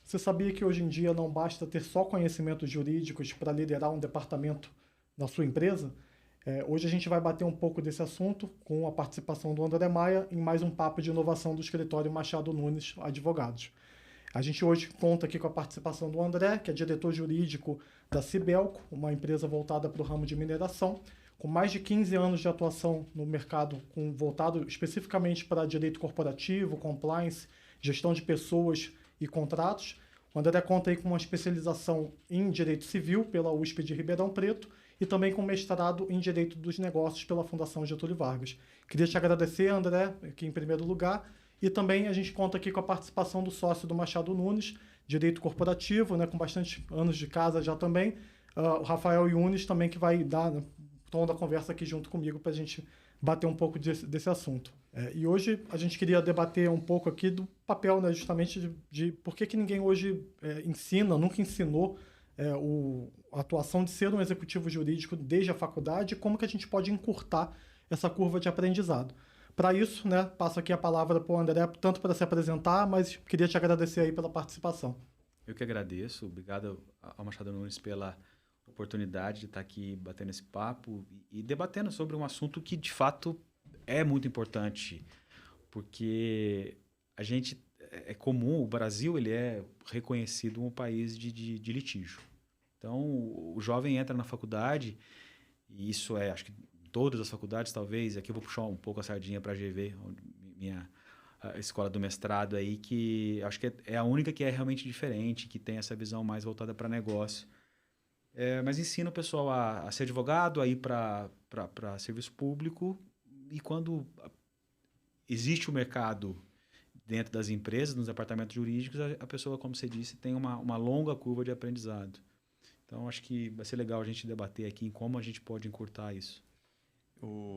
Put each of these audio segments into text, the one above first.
Você sabia que hoje em dia não basta ter só conhecimentos jurídicos para liderar um departamento na sua empresa? Hoje a gente vai bater um pouco desse assunto com a participação do André Maia em mais um papo de inovação do escritório Machado Nunes Advogados. A gente hoje conta aqui com a participação do André, que é diretor jurídico da Cibelco, uma empresa voltada para o ramo de mineração, com mais de 15 anos de atuação no mercado, voltado especificamente para direito corporativo, compliance, gestão de pessoas e contratos. O André conta aí com uma especialização em direito civil pela USP de Ribeirão Preto e também com mestrado em direito dos negócios pela Fundação Getúlio Vargas. Queria te agradecer, André, aqui em primeiro lugar. E também a gente conta aqui com a participação do sócio do Machado Nunes, direito corporativo, né, com bastante anos de casa já também, o Rafael Yunes também, que vai dar, né, o tom da conversa aqui junto comigo para a gente bater um pouco desse assunto. E hoje a gente queria debater um pouco aqui do papel, né, justamente de por que ninguém hoje nunca ensinou a atuação de ser um executivo jurídico desde a faculdade e como que a gente pode encurtar essa curva de aprendizado. Para isso, né, passo aqui a palavra para o André, tanto para se apresentar, mas queria te agradecer aí pela participação. Eu que agradeço, obrigado ao Machado Nunes pela oportunidade de estar aqui batendo esse papo e debatendo sobre um assunto que de fato é muito importante, porque a gente é comum, o Brasil ele é reconhecido um país de litígio. Então o jovem entra na faculdade, e isso acho que todas as faculdades talvez, aqui eu vou puxar um pouco a sardinha para a GV, minha escola do mestrado aí, que acho que é a única que é realmente diferente, que tem essa visão mais voltada para negócio. Mas ensina o pessoal a ser advogado, a ir para serviço público, e quando existe o mercado dentro das empresas, nos departamentos jurídicos, a pessoa, como você disse, tem uma longa curva de aprendizado. Então acho que vai ser legal a gente debater aqui em como a gente pode encurtar isso.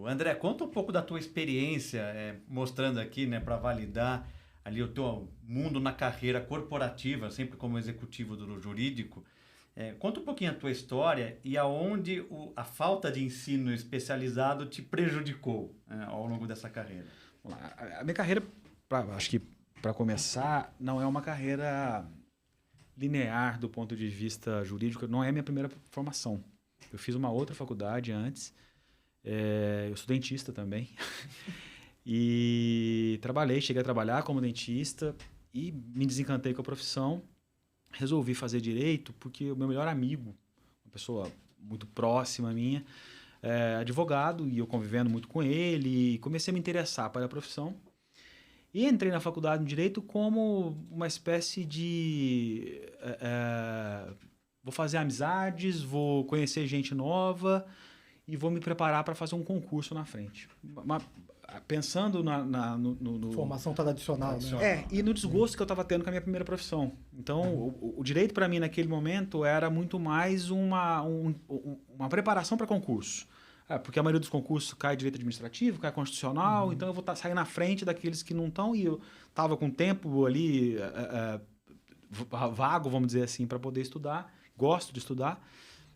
André, conta um pouco da tua experiência, mostrando aqui, né, para validar ali o teu mundo na carreira corporativa, sempre como executivo do jurídico. Conta um pouquinho a tua história e aonde a falta de ensino especializado te prejudicou ao longo dessa carreira. A minha carreira, acho que para começar, não é uma carreira linear do ponto de vista jurídico, não é a minha primeira formação. Eu fiz uma outra faculdade antes. Eu sou dentista também e cheguei a trabalhar como dentista e me desencantei com a profissão. Resolvi fazer direito porque o meu melhor amigo, uma pessoa muito próxima minha, é advogado, e eu convivendo muito com ele, comecei a me interessar pela profissão e entrei na faculdade de direito como uma espécie de vou fazer amizades, vou conhecer gente nova e vou me preparar para fazer um concurso na frente. Pensando no formação tradicional, né? E no desgosto que eu estava tendo com a minha primeira profissão. Então, o direito para mim naquele momento era muito mais uma preparação para concurso. Porque a maioria dos concursos cai direito administrativo, cai constitucional, então eu vou sair na frente daqueles que não estão, e eu estava com tempo ali vago, vamos dizer assim, para poder estudar. Gosto de estudar.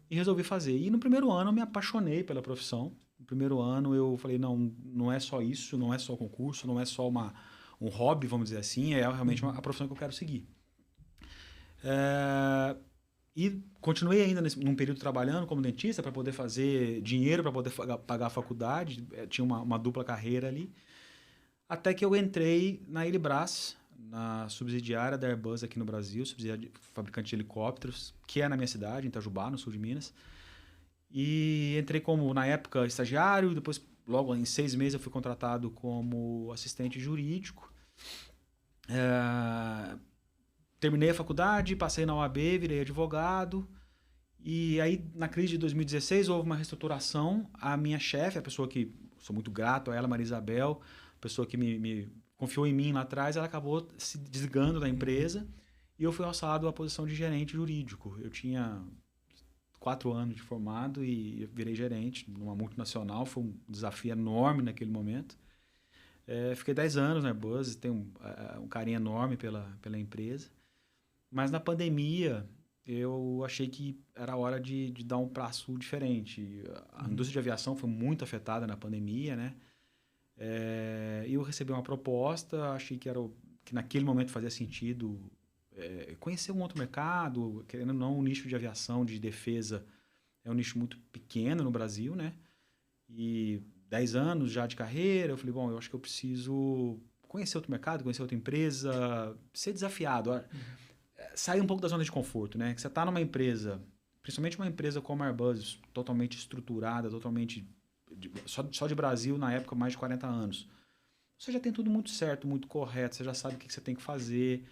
E resolvi fazer. E no primeiro ano eu me apaixonei pela profissão. No primeiro ano eu falei, não é só isso, não é só concurso, não é só um hobby, vamos dizer assim, é realmente a profissão que eu quero seguir. E continuei ainda num período trabalhando como dentista para poder fazer dinheiro, para poder pagar a faculdade. Tinha uma dupla carreira ali. Até que eu entrei na Elibras, na subsidiária da Airbus aqui no Brasil, subsidiária de fabricante de helicópteros, que é na minha cidade, em Itajubá, no sul de Minas. E entrei como, na época, estagiário, e depois, logo em 6 meses, eu fui contratado como assistente jurídico. Terminei a faculdade, passei na OAB, virei advogado. E aí, na crise de 2016, houve uma reestruturação. A minha chefe, a pessoa que sou muito grato a ela, Maria Isabel, a pessoa que me confiou em mim lá atrás, ela acabou se desligando da empresa e eu fui alçado à posição de gerente jurídico. Eu tinha 4 anos de formado e virei gerente numa multinacional. Foi um desafio enorme naquele momento. Fiquei 10 anos na Airbus, tenho um carinho enorme pela empresa. Mas na pandemia eu achei que era hora de dar um passo diferente. A indústria de aviação foi muito afetada na pandemia, né? E eu recebi uma proposta, achei que naquele momento fazia sentido conhecer um outro mercado, querendo ou não, o nicho de aviação, de defesa, é um nicho muito pequeno no Brasil, né? E 10 anos já de carreira, eu falei, bom, eu acho que eu preciso conhecer outro mercado, conhecer outra empresa, ser desafiado. Sair um pouco da zona de conforto, né? Que você está numa empresa, principalmente uma empresa como a Airbus, totalmente estruturada, totalmente... Só de Brasil, na época, mais de 40 anos. Você já tem tudo muito certo, muito correto, você já sabe o que você tem que fazer.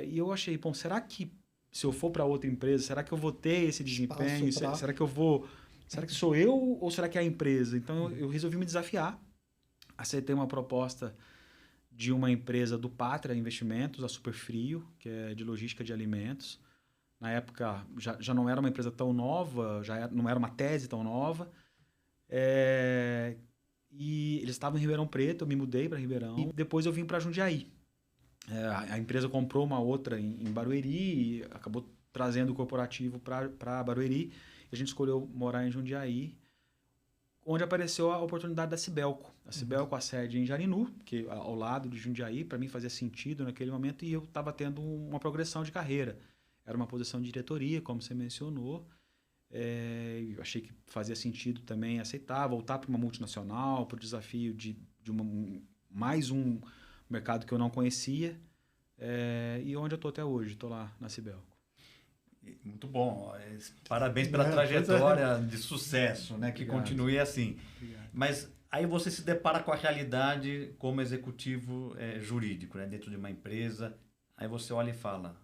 E eu achei, bom, será que se eu for para outra empresa, será que eu vou ter esse desempenho? Será que eu vou... Será que sou eu ou será que é a empresa? Então, eu resolvi me desafiar. Aceitei uma proposta de uma empresa do Pátria Investimentos, a Superfrio, que é de logística de alimentos. Na época, já não era uma empresa tão nova, não era uma tese tão nova. E eles estavam em Ribeirão Preto, eu me mudei para Ribeirão. E depois eu vim para Jundiaí. A empresa comprou uma outra em Barueri e acabou trazendo o corporativo para Barueri. A gente escolheu morar em Jundiaí, onde apareceu a oportunidade da Cibelco. A Cibelco, a sede em Jarinu, que ao lado de Jundiaí, para mim fazia sentido naquele momento, e eu estava tendo uma progressão de carreira. Era uma posição de diretoria, como você mencionou. Eu achei que fazia sentido também aceitar, voltar para uma multinacional, para o desafio de mais um mercado que eu não conhecia, e onde eu estou até hoje, estou lá na Cibelco. Muito bom. Parabéns pela trajetória de sucesso, né? Que Obrigado. Continue assim. Obrigado. Mas aí você se depara com a realidade como executivo jurídico, né? Dentro de uma empresa. Aí você olha e fala,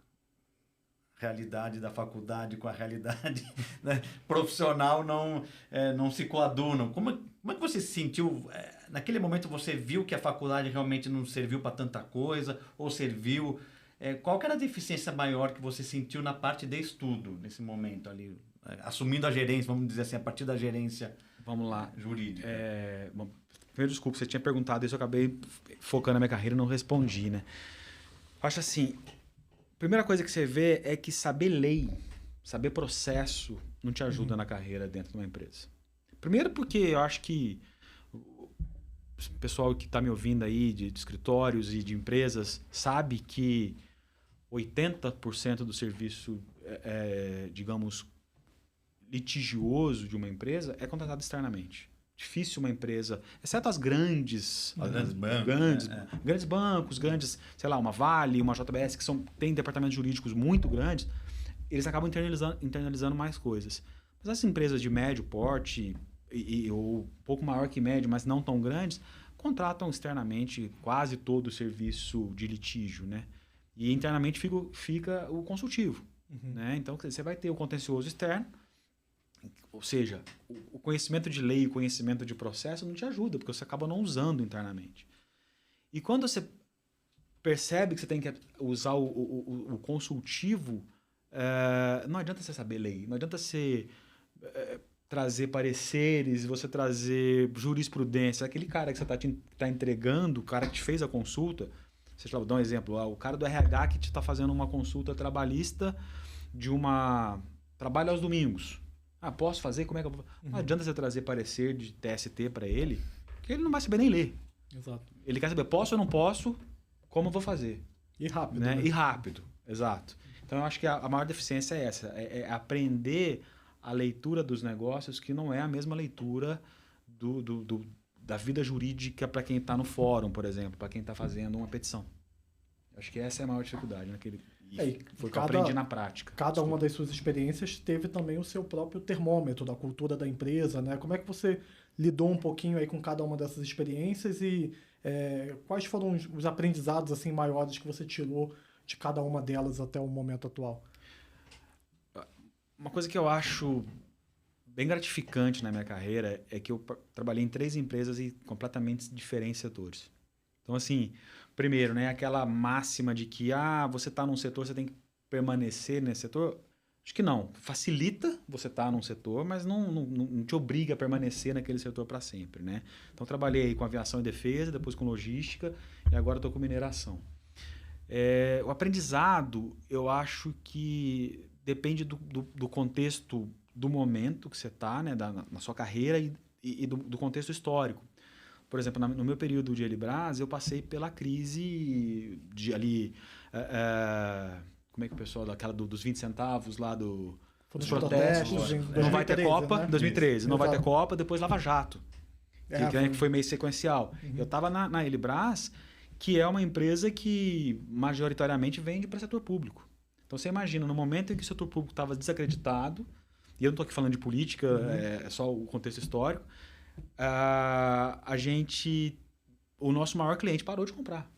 realidade da faculdade com a realidade né, profissional não se coadunam. Como é que você se sentiu? Naquele momento você viu que a faculdade realmente não serviu para tanta coisa ou serviu? Qual que era a deficiência maior que você sentiu na parte de estudo nesse momento ali? Assumindo a gerência, vamos dizer assim, a partir da gerência Vamos lá. Jurídica. Bom, primeiro, desculpa, você tinha perguntado isso, eu acabei focando na minha carreira e não respondi, né? Acho assim, a primeira coisa que você vê é que saber lei, saber processo, não te ajuda na carreira dentro de uma empresa. Primeiro porque eu acho que o pessoal que está me ouvindo aí, de escritórios e de empresas, sabe que 80% do serviço, digamos, litigioso de uma empresa é contratado externamente. Difícil uma empresa, exceto as grandes bancos, sei lá, uma Vale, uma JBS, que têm departamentos jurídicos muito grandes, eles acabam internalizando mais coisas. Mas as empresas de médio porte, ou um pouco maior que médio, mas não tão grandes, contratam externamente quase todo o serviço de litígio, né? E internamente fica o consultivo. Né? Então, você vai ter o contencioso externo, ou seja, o conhecimento de lei e o conhecimento de processo não te ajuda, porque você acaba não usando internamente. E quando você percebe que você tem que usar o consultivo, não adianta você saber lei, não adianta você trazer pareceres, você trazer jurisprudência. Aquele cara que você está entregando, o cara que te fez a consulta, você vou dar um exemplo, o cara do RH que te está fazendo uma consulta trabalhista de trabalho aos domingos. Posso fazer? Como é que eu vou? Não adianta você trazer parecer de TST para ele, porque ele não vai saber nem ler. Exato. Ele quer saber, posso ou não posso, como eu vou fazer. E rápido. Né? Né? E rápido, exato. Então, eu acho que a maior deficiência é essa, é aprender a leitura dos negócios, que não é a mesma leitura da vida jurídica para quem está no fórum, por exemplo, para quem está fazendo uma petição. Acho que essa é a maior dificuldade. Foi o que eu aprendi na prática. Cada uma das suas experiências teve também o seu próprio termômetro da cultura da empresa, né? Como é que você lidou um pouquinho aí com cada uma dessas experiências e quais foram os aprendizados assim maiores que você tirou de cada uma delas até o momento atual? Uma coisa que eu acho bem gratificante na minha carreira é que eu trabalhei em 3 empresas e completamente diferentes setores. Então, assim, primeiro, né, aquela máxima de que você está num setor, você tem que permanecer nesse setor. Acho que não. Facilita você estar num setor, mas não te obriga a permanecer naquele setor para sempre, né? Então, trabalhei com aviação e defesa, depois com logística e agora estou com mineração. O aprendizado, eu acho que depende do contexto do momento que você está, né, na sua carreira e do contexto histórico. por exemplo, no meu período de Elibras, eu passei pela crise de ali... como é que o pessoal, dos 20 centavos lá dos protestos, não vai ter Copa, 2013, não vai ter Copa, depois Lava Jato, que foi meio sequencial. Eu estava na Elibras, que é uma empresa que majoritariamente vende para o setor público. Então você imagina, no momento em que o setor público estava desacreditado, e eu não estou aqui falando de política, é só o contexto histórico, o nosso maior cliente parou de comprar.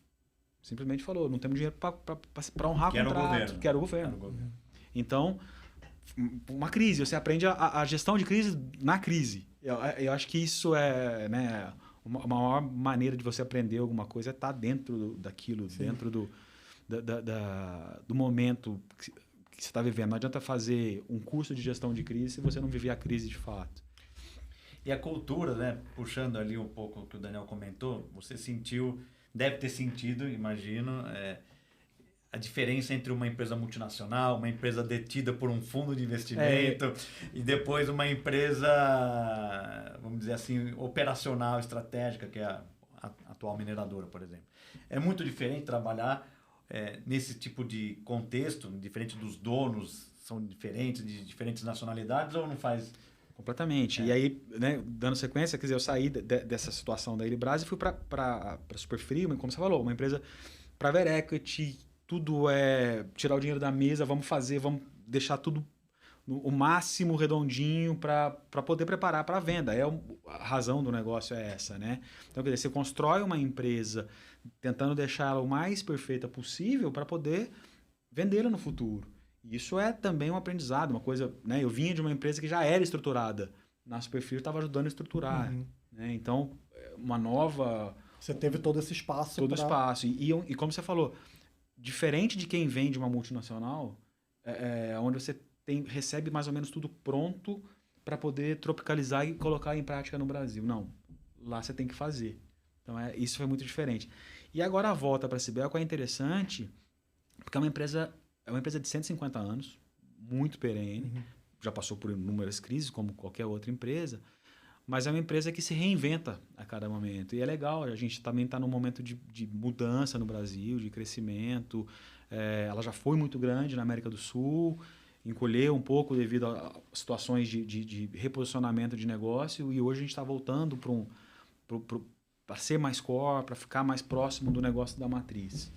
Simplesmente falou, não temos dinheiro para honrar o contrato, que era o governo. Então, uma crise, você aprende a gestão de crise na crise. Eu acho que isso é, né, uma maior maneira de você aprender alguma coisa é estar dentro daquilo, Sim. dentro do momento que você está vivendo. Não adianta fazer um curso de gestão de crise se você não viver a crise de fato. E a cultura, né, puxando ali um pouco o que o Daniel comentou, você deve ter sentido, imagino, a diferença entre uma empresa multinacional, uma empresa detida por um fundo de investimento e depois uma empresa, vamos dizer assim, operacional, estratégica, que é a atual mineradora, por exemplo. É muito diferente trabalhar nesse tipo de contexto, diferente dos donos, são diferentes, de diferentes nacionalidades, ou não faz... Completamente. E aí, né, dando sequência, quer dizer, eu saí dessa situação da Elibras e fui para a Superfrio, como você falou, uma empresa private equity, tudo é tirar o dinheiro da mesa, vamos deixar tudo o máximo redondinho para poder preparar para a venda. A razão do negócio é essa, né? Então, quer dizer, você constrói uma empresa tentando deixá-la o mais perfeita possível para poder vendê-la no futuro. Isso é também um aprendizado, uma coisa, né? Eu vinha de uma empresa que já era estruturada. Na Superfrio estava ajudando a estruturar. Né? Então, uma nova... Você teve todo esse espaço. Todo espaço. E como você falou, diferente de quem vem de uma multinacional, onde você recebe mais ou menos tudo pronto para poder tropicalizar e colocar em prática no Brasil. Não, lá você tem que fazer. Então, isso foi muito diferente. E agora a volta para a Cibelco é interessante, porque é uma empresa de 150 anos, muito perene, já passou por inúmeras crises, como qualquer outra empresa, mas é uma empresa que se reinventa a cada momento. E é legal, a gente também está num momento de mudança no Brasil, de crescimento. Ela já foi muito grande na América do Sul, encolheu um pouco devido a situações de reposicionamento de negócio, e hoje a gente está voltando para ser mais core, para ficar mais próximo do negócio da matriz.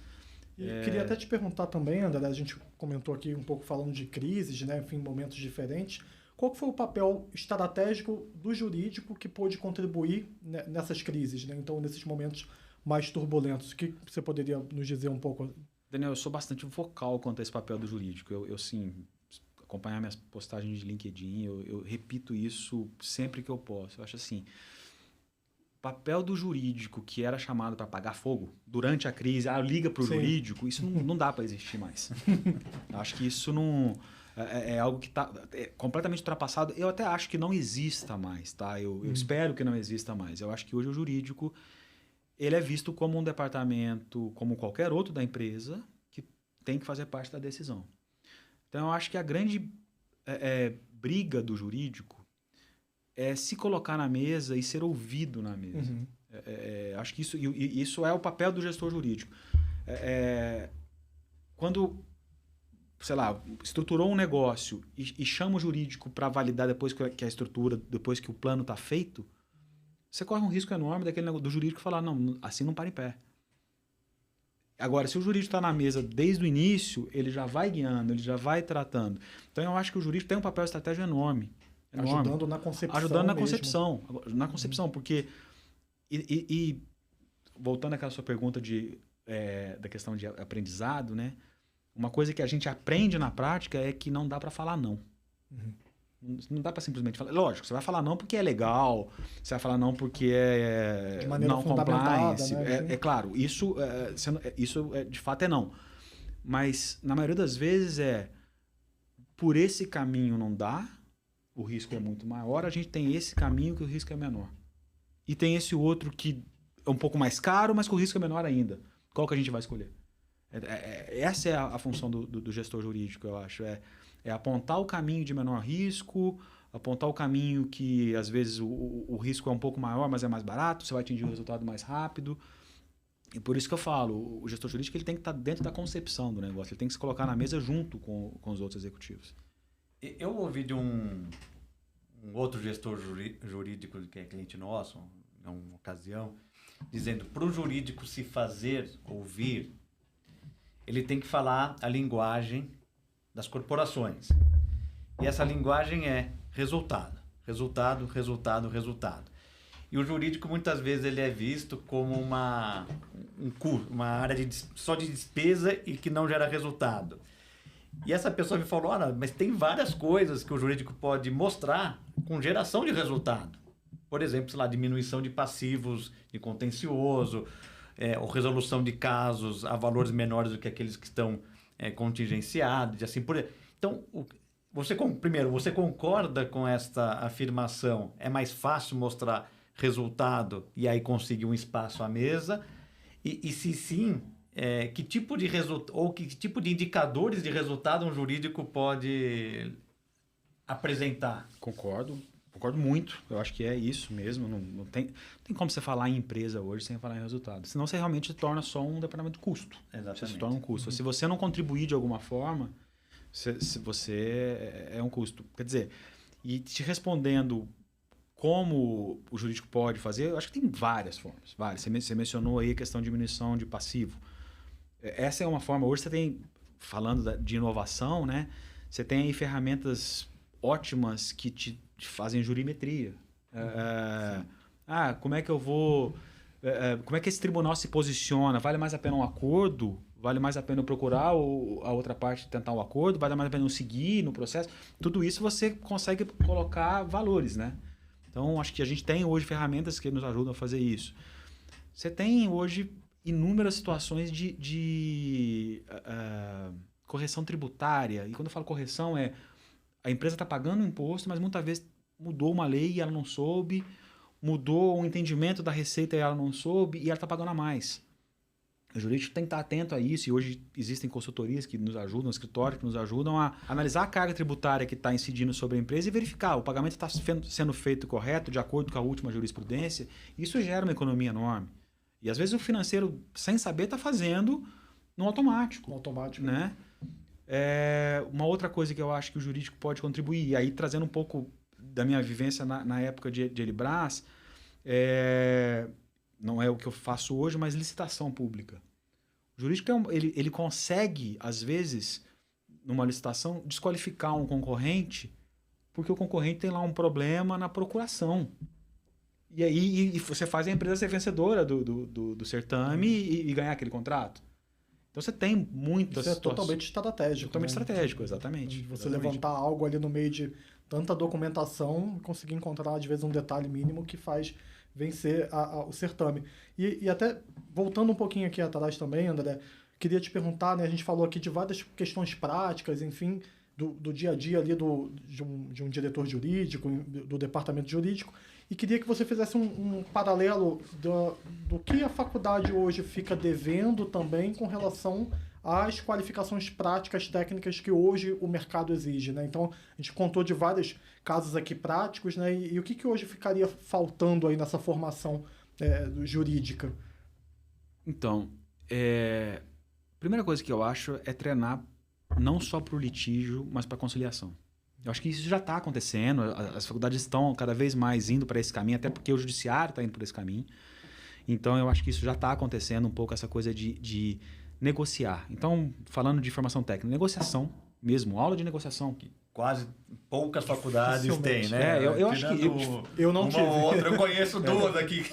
E queria até te perguntar também, André, a gente comentou aqui um pouco falando de crises, né, enfim, momentos diferentes. Qual que foi o papel estratégico do jurídico que pôde contribuir nessas crises, né? Então, nesses momentos mais turbulentos? O que você poderia nos dizer um pouco? Daniel, eu sou bastante vocal quanto a esse papel do jurídico. Eu sim, acompanhar minhas postagens de LinkedIn, eu repito isso sempre que eu posso. Eu acho assim... papel do jurídico, que era chamado para apagar fogo durante a crise, liga para o jurídico, isso não dá para existir mais. Acho que isso não é algo que está completamente ultrapassado. Eu até acho que não exista mais, tá? Eu espero que não exista mais. Eu acho que hoje o jurídico ele é visto como um departamento, como qualquer outro da empresa, que tem que fazer parte da decisão. Então, eu acho que a grande briga do jurídico é se colocar na mesa e ser ouvido na mesa. Acho que isso é o papel do gestor jurídico. Quando, sei lá, estruturou um negócio e chama o jurídico para validar depois que a estrutura, depois que o plano está feito, você corre um risco enorme do jurídico falar, não, assim não para em pé. Agora, se o jurídico está na mesa desde o início, ele já vai guiando, ele já vai tratando. Então, eu acho que o jurídico tem um papel estratégico enorme. Ajudando na concepção. Ajudando na concepção, porque... E voltando àquela sua pergunta da questão de aprendizado, né? Uma coisa que a gente aprende na prática é que não dá para falar não. Não dá para simplesmente falar. Lógico, você vai falar não porque é legal, você vai falar não porque de maneira não compliance. Né? É claro, isso de fato é não. Mas, na maioria das vezes, por esse caminho não dá, o risco é muito maior, a gente tem esse caminho que o risco é menor. E tem esse outro que é um pouco mais caro, mas que o risco é menor ainda. Qual que a gente vai escolher? Essa é a função do gestor jurídico, eu acho. É apontar o caminho de menor risco, apontar o caminho que, às vezes, o risco é um pouco maior, mas é mais barato, você vai atingir o resultado mais rápido. E por isso que eu falo, o gestor jurídico ele tem que estar dentro da concepção do negócio, ele tem que se colocar na mesa junto com os outros executivos. Eu ouvi de um outro gestor jurídico que é cliente nosso, em uma ocasião, dizendo para o jurídico se fazer ouvir, ele tem que falar a linguagem das corporações. E essa linguagem é resultado, resultado, resultado, resultado. E o jurídico, muitas vezes, ele é visto como uma área só de despesa e que não gera resultado. E essa pessoa me falou, olha, mas tem várias coisas que o jurídico pode mostrar com geração de resultado. Por exemplo, sei lá, diminuição de passivos de contencioso, ou resolução de casos a valores menores do que aqueles que estão contingenciados, e assim por aí. Então, primeiro, você concorda com esta afirmação? É mais fácil mostrar resultado e aí conseguir um espaço à mesa? E se sim, que tipo de que tipo de indicadores de resultado um jurídico pode apresentar? Concordo muito. Eu acho que é isso mesmo. Não tem como você falar em empresa hoje sem falar em resultado. Senão você realmente se torna só um departamento de custo. Exatamente. Você se torna um custo. Se você não contribuir de alguma forma, você é um custo. Quer dizer, e te respondendo como o jurídico pode fazer, eu acho que tem várias formas. Você mencionou aí a questão de diminuição de passivo. Essa é uma forma. Hoje você tem, falando de inovação, né? Você tem aí ferramentas ótimas que te fazem jurimetria. Como é que eu vou... como é que esse tribunal se posiciona? Vale mais a pena um acordo? Vale mais a pena eu procurar a outra parte tentar um acordo? Vale mais a pena eu seguir no processo? Tudo isso você consegue colocar valores, né? Então, acho que a gente tem hoje ferramentas que nos ajudam a fazer isso. Você tem hoje inúmeras situações de correção tributária. E quando eu falo correção, a empresa está pagando um imposto, mas muitas vezes mudou uma lei e ela não soube, mudou o entendimento da receita e ela não soube, e ela está pagando a mais. O jurídico tem que estar atento a isso, e hoje existem consultorias que nos ajudam, escritórios que nos ajudam a analisar a carga tributária que está incidindo sobre a empresa e verificar o pagamento está sendo feito correto, de acordo com a última jurisprudência. Isso gera uma economia enorme. E às vezes o financeiro, sem saber, está fazendo no automático. Né? Uma outra coisa que eu acho que o jurídico pode contribuir, e aí trazendo um pouco da minha vivência na época de Elibras, não é o que eu faço hoje, mas licitação pública. O jurídico ele consegue, às vezes, numa licitação, desqualificar um concorrente porque o concorrente tem lá um problema na procuração. E aí você faz a empresa ser vencedora do certame e ganhar aquele contrato. Então você tem muitas situações... Isso é totalmente estratégico. Totalmente estratégico, exatamente. Você levantar algo ali no meio de tanta documentação, conseguir encontrar, às vezes, um detalhe mínimo que faz vencer o certame. E até, voltando um pouquinho aqui atrás também, André, queria te perguntar, né, a gente falou aqui de várias questões práticas, enfim, do dia a dia ali de um diretor jurídico, do departamento jurídico, e queria que você fizesse um paralelo do que a faculdade hoje fica devendo também com relação às qualificações práticas, técnicas que hoje o mercado exige, né? Então, a gente contou de vários casos aqui práticos, né? E o que hoje ficaria faltando aí nessa formação jurídica? Então, a primeira coisa que eu acho é treinar não só para o litígio, mas para a conciliação. Eu acho que isso já está acontecendo, as faculdades estão cada vez mais indo para esse caminho, até porque o judiciário está indo por esse caminho. Então, eu acho que isso já está acontecendo um pouco, essa coisa de negociar. Então, falando de formação técnica, negociação mesmo, aula de negociação. Que quase poucas faculdades têm, né? Eu acho que... Eu não tive. Uma ou outra, eu conheço duas aqui,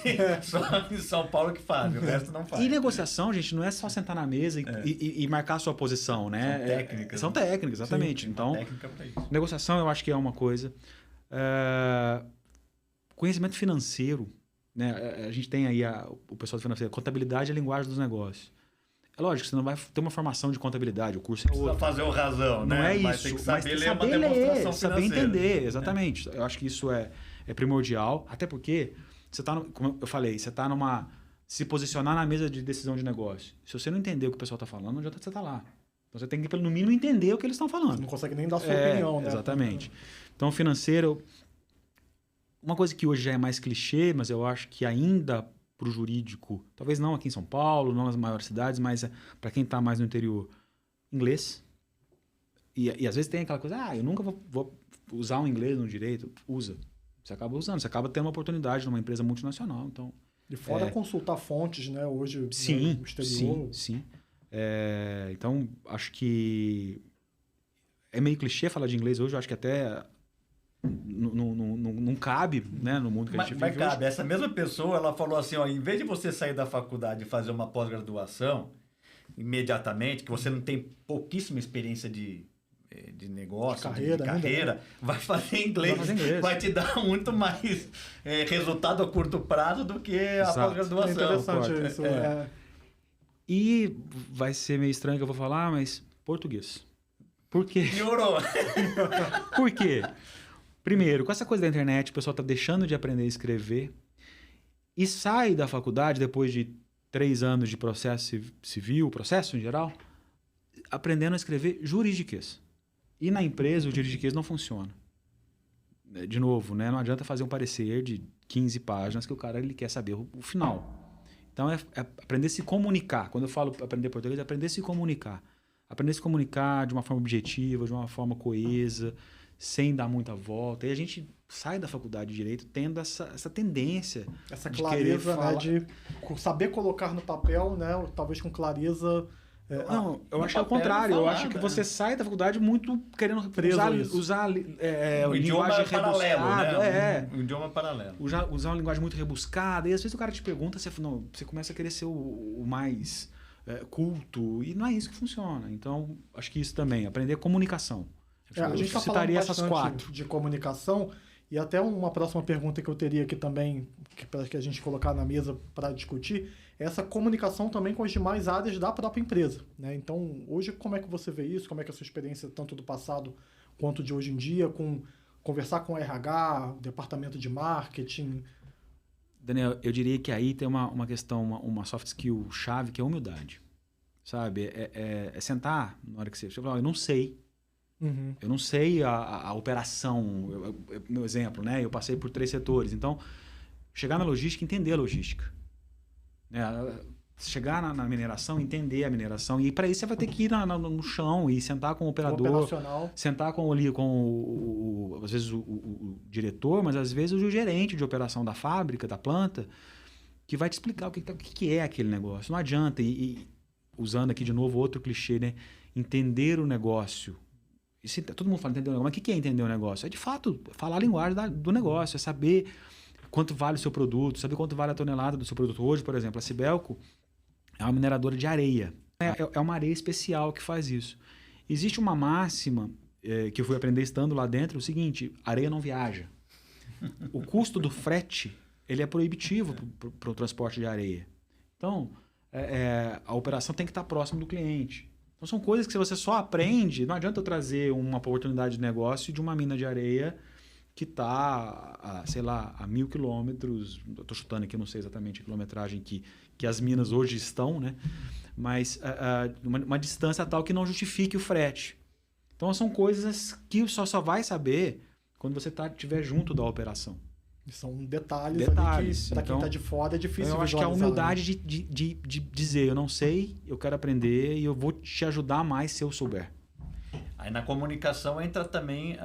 só em São Paulo que fazem, o resto não faz. E negociação, gente, não é só sentar na mesa e marcar a sua posição, né? São técnicas. São técnicas, exatamente. Sim, então, técnica pra isso. Negociação eu acho que é uma coisa. Conhecimento financeiro, né? A gente tem aí o pessoal do financeiro, contabilidade é a linguagem dos negócios. É lógico, você não vai ter uma formação de contabilidade, o curso é outro. Precisa fazer o razão, né? Não é mas isso, tem que mas saber ler saber uma demonstração ler, saber financeira. entender, exatamente. Eu acho que isso é primordial, até porque você está, como eu falei, você está se posicionar na mesa de decisão de negócio. Se você não entender o que o pessoal está falando, não adianta você estar lá. Então você tem que, no mínimo, entender o que eles estão falando. Você não consegue nem dar sua opinião, né? Exatamente. Então, financeiro... Uma coisa que hoje já é mais clichê, mas eu acho que ainda para o jurídico, talvez não aqui em São Paulo, não nas maiores cidades, mas para quem está mais no interior, inglês. E às vezes tem aquela coisa, eu nunca vou usar um inglês no direito. Usa. Você acaba usando, você acaba tendo uma oportunidade numa empresa multinacional. Então, e fora consultar fontes, né? Hoje, sim, no exterior. Sim. Então, acho que é meio clichê falar de inglês hoje, eu acho que até... Não cabe, né, no mundo que a gente vive. Mas cabe. Essa mesma pessoa, ela falou assim, em vez de você sair da faculdade e fazer uma pós-graduação imediatamente, que você não tem pouquíssima experiência de negócio, de carreira, vai fazer inglês. Vai te dar muito mais resultado a curto prazo do que a pós-graduação. É interessante isso. E vai ser meio estranho que eu vou falar, mas português. Por quê? Piorou. Por quê? Primeiro, com essa coisa da internet, o pessoal está deixando de aprender a escrever e sai da faculdade, depois de 3 anos de processo civil, processo em geral, aprendendo a escrever juridiquês. E na empresa, o juridiquês não funciona. De novo, né? Não adianta fazer um parecer de 15 páginas que o cara ele quer saber o final. Então, é aprender a se comunicar. Quando eu falo aprender português, é aprender a se comunicar. Aprender a se comunicar de uma forma objetiva, de uma forma coesa, sem dar muita volta. E a gente sai da faculdade de Direito tendo essa tendência. Essa clareza, né, de saber colocar no papel, né, talvez com clareza. Não, eu acho que é o contrário. Eu acho que você sai da faculdade muito querendo usar o linguagem rebuscada. Né? Um idioma paralelo. Usar uma linguagem muito rebuscada. E às vezes o cara te pergunta, você começa a querer ser o mais culto. E não é isso que funciona. Então, acho que isso também. Aprender comunicação. A gente está falando bastante de comunicação e até uma próxima pergunta que eu teria aqui também, para que a gente colocar na mesa para discutir, é essa comunicação também com as demais áreas da própria empresa, né? Então, hoje, como é que você vê isso? Como é que é a sua experiência, tanto do passado quanto de hoje em dia, com conversar com o RH, departamento de marketing? Daniel, eu diria que aí tem uma questão, uma soft skill chave, que é a humildade, sabe? É sentar na hora que você fala, eu não sei. Uhum. Eu não sei a operação, meu exemplo, né? Eu passei por 3 setores. Então, chegar na logística, entender a logística. Chegar na mineração, entender a mineração. E para isso você vai ter que ir no chão e sentar com o operador. Sentar às vezes o diretor, mas às vezes o gerente de operação da fábrica, da planta, que vai te explicar o que é aquele negócio. Não adianta, usando aqui de novo outro clichê, né? Entender o negócio. Todo mundo fala entender o negócio, mas o que é entender o negócio? É, de fato, falar a linguagem do negócio, é saber quanto vale o seu produto, saber quanto vale a tonelada do seu produto. Hoje, por exemplo, a Cibelco é uma mineradora de areia. É uma areia especial que faz isso. Existe uma máxima que eu fui aprender estando lá dentro, o seguinte, areia não viaja. O custo do frete ele é proibitivo para o transporte de areia. Então, a operação tem que estar próximo do cliente. Então, são coisas que se você só aprende, não adianta eu trazer uma oportunidade de negócio de uma mina de areia que está, a 1.000 quilômetros, estou chutando aqui, não sei exatamente a quilometragem que as minas hoje estão, né? Mas uma distância tal que não justifique o frete. Então, são coisas que só vai saber quando você estiver junto da operação. São detalhes ali que, para quem está de fora, é difícil visualizar. Eu acho que a humildade de dizer, eu não sei, eu quero aprender e eu vou te ajudar mais se eu souber. Aí na comunicação entra também,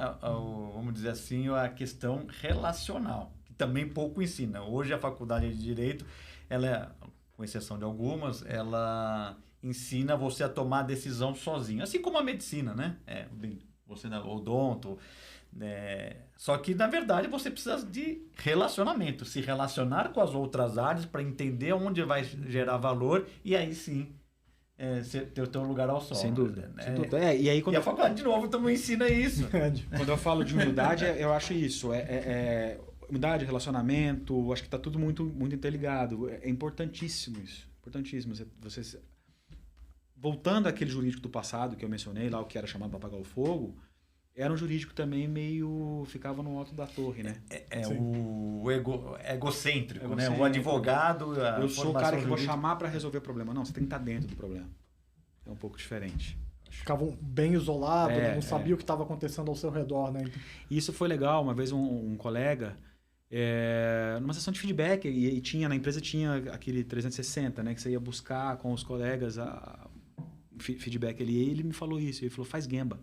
vamos dizer assim, a questão relacional, que também pouco ensina. Hoje a faculdade de Direito, ela, com exceção de algumas, ela ensina você a tomar a decisão sozinho. Assim como a medicina, né? Você é odonto... Só que, na verdade, você precisa de relacionamento. Se relacionar com as outras áreas para entender onde vai gerar valor e aí sim ter o teu lugar ao sol. Sem dúvida. Né? Sem dúvida. E a faculdade, de novo, também ensina isso. Quando eu falo de humildade, eu acho isso. Humildade, relacionamento, acho que está tudo muito, muito interligado. É importantíssimo isso. Importantíssimo. Você, voltando àquele jurídico do passado que eu mencionei, lá o que era chamado para apagar o fogo, era um jurídico também meio... ficava no alto da torre, né? O egocêntrico, né? O advogado... Eu sou o cara que vou chamar para resolver o problema. Não, você tem que estar dentro do problema. É um pouco diferente. ficavam bem isolados, né? Não sabiam o que estava acontecendo ao seu redor, né? E isso foi legal. Uma vez um colega, numa sessão de feedback, e tinha, na empresa tinha aquele 360, né? Que você ia buscar com os colegas feedback ali. E ele me falou isso. Ele falou, faz Gemba.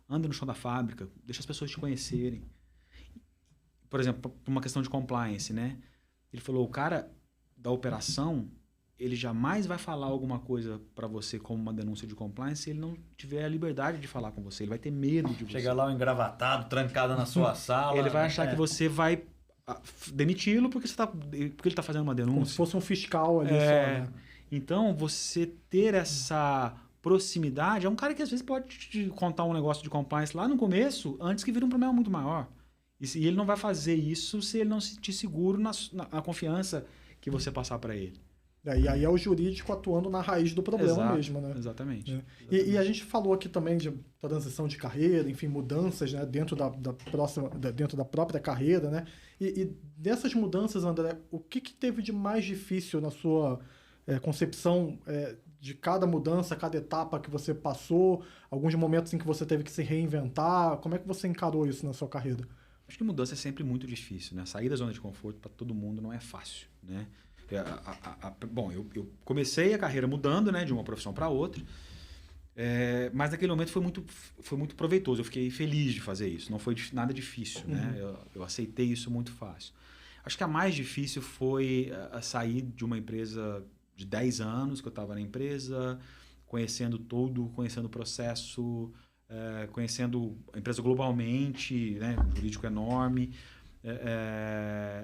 Anda no chão da fábrica, deixa as pessoas te conhecerem. Por exemplo, por uma questão de compliance, né? Ele falou, o cara da operação, ele jamais vai falar alguma coisa para você como uma denúncia de compliance se ele não tiver a liberdade de falar com você. Ele vai ter medo de você. Chega lá engravatado, trancado na sua sala. Ele vai achar que você vai demiti-lo porque ele está fazendo uma denúncia. Como se fosse um fiscal ali só, né? Então, você ter essa proximidade... É um cara que às vezes pode te contar um negócio de compliance lá no começo, antes que vire um problema muito maior. E ele não vai fazer isso se ele não se sentir seguro na confiança que você passar para ele. E aí é o jurídico atuando na raiz do problema mesmo, né? Exatamente. E a gente falou aqui também de transição de carreira, enfim, mudanças, né, dentro dentro da própria carreira, né? E dessas mudanças, André, o que teve de mais difícil na sua concepção de cada mudança, cada etapa que você passou, alguns momentos em que você teve que se reinventar? Como é que você encarou isso na sua carreira? Acho que mudança é sempre muito difícil, né? Sair da zona de conforto para todo mundo não é fácil, né? Bom, eu comecei a carreira mudando, né, de uma profissão para outra, mas naquele momento foi muito proveitoso. Eu fiquei feliz de fazer isso, não foi nada difícil, né? Eu aceitei isso muito fácil. Acho que a mais difícil foi sair de uma empresa de 10 anos, que eu estava na empresa, conhecendo o processo, conhecendo a empresa globalmente, né, um jurídico enorme,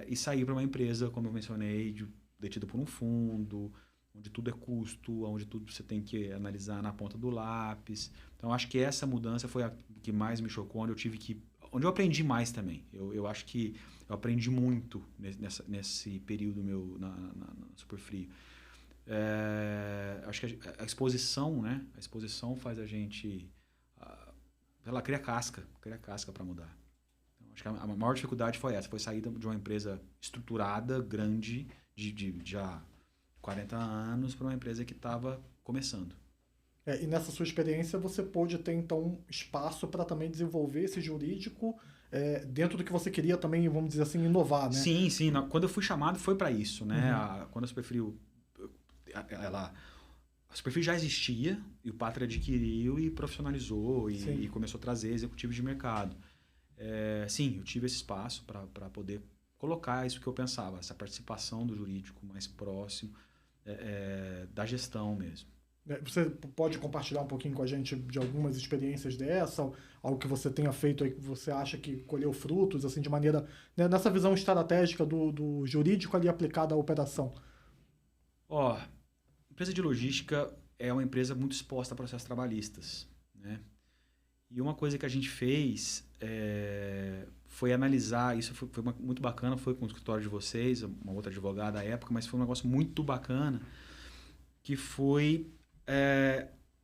e sair para uma empresa, como eu mencionei, detida por um fundo, onde tudo é custo, onde tudo você tem que analisar na ponta do lápis. Então, acho que essa mudança foi a que mais me chocou, onde eu aprendi mais também. Eu acho que eu aprendi muito nesse período meu na Superfrio. Acho que a exposição, né? A exposição faz a gente... ela cria casca para mudar. Então, acho que a maior dificuldade foi essa, foi sair de uma empresa estruturada, grande, de já 40 anos, para uma empresa que estava começando. E nessa sua experiência você pôde ter, então, espaço para também desenvolver esse jurídico dentro do que você queria também, vamos dizer assim, inovar, né? Sim. Quando eu fui chamado foi para isso, né? Quando a Superfrio... A Superfrio já existia e o Pátria adquiriu e profissionalizou e começou a trazer executivos de mercado. Sim, eu tive esse espaço para poder colocar isso que eu pensava, essa participação do jurídico mais próximo da gestão mesmo. Você pode compartilhar um pouquinho com a gente de algumas experiências dessa, algo que você tenha feito aí que você acha que colheu frutos, assim, de maneira, né, nessa visão estratégica do jurídico ali aplicada à operação? Empresa de logística é uma empresa muito exposta a processos trabalhistas, né? E uma coisa que a gente fez foi analisar, isso foi muito bacana, foi com o escritório de vocês, uma outra advogada à época, mas foi um negócio muito bacana, que foi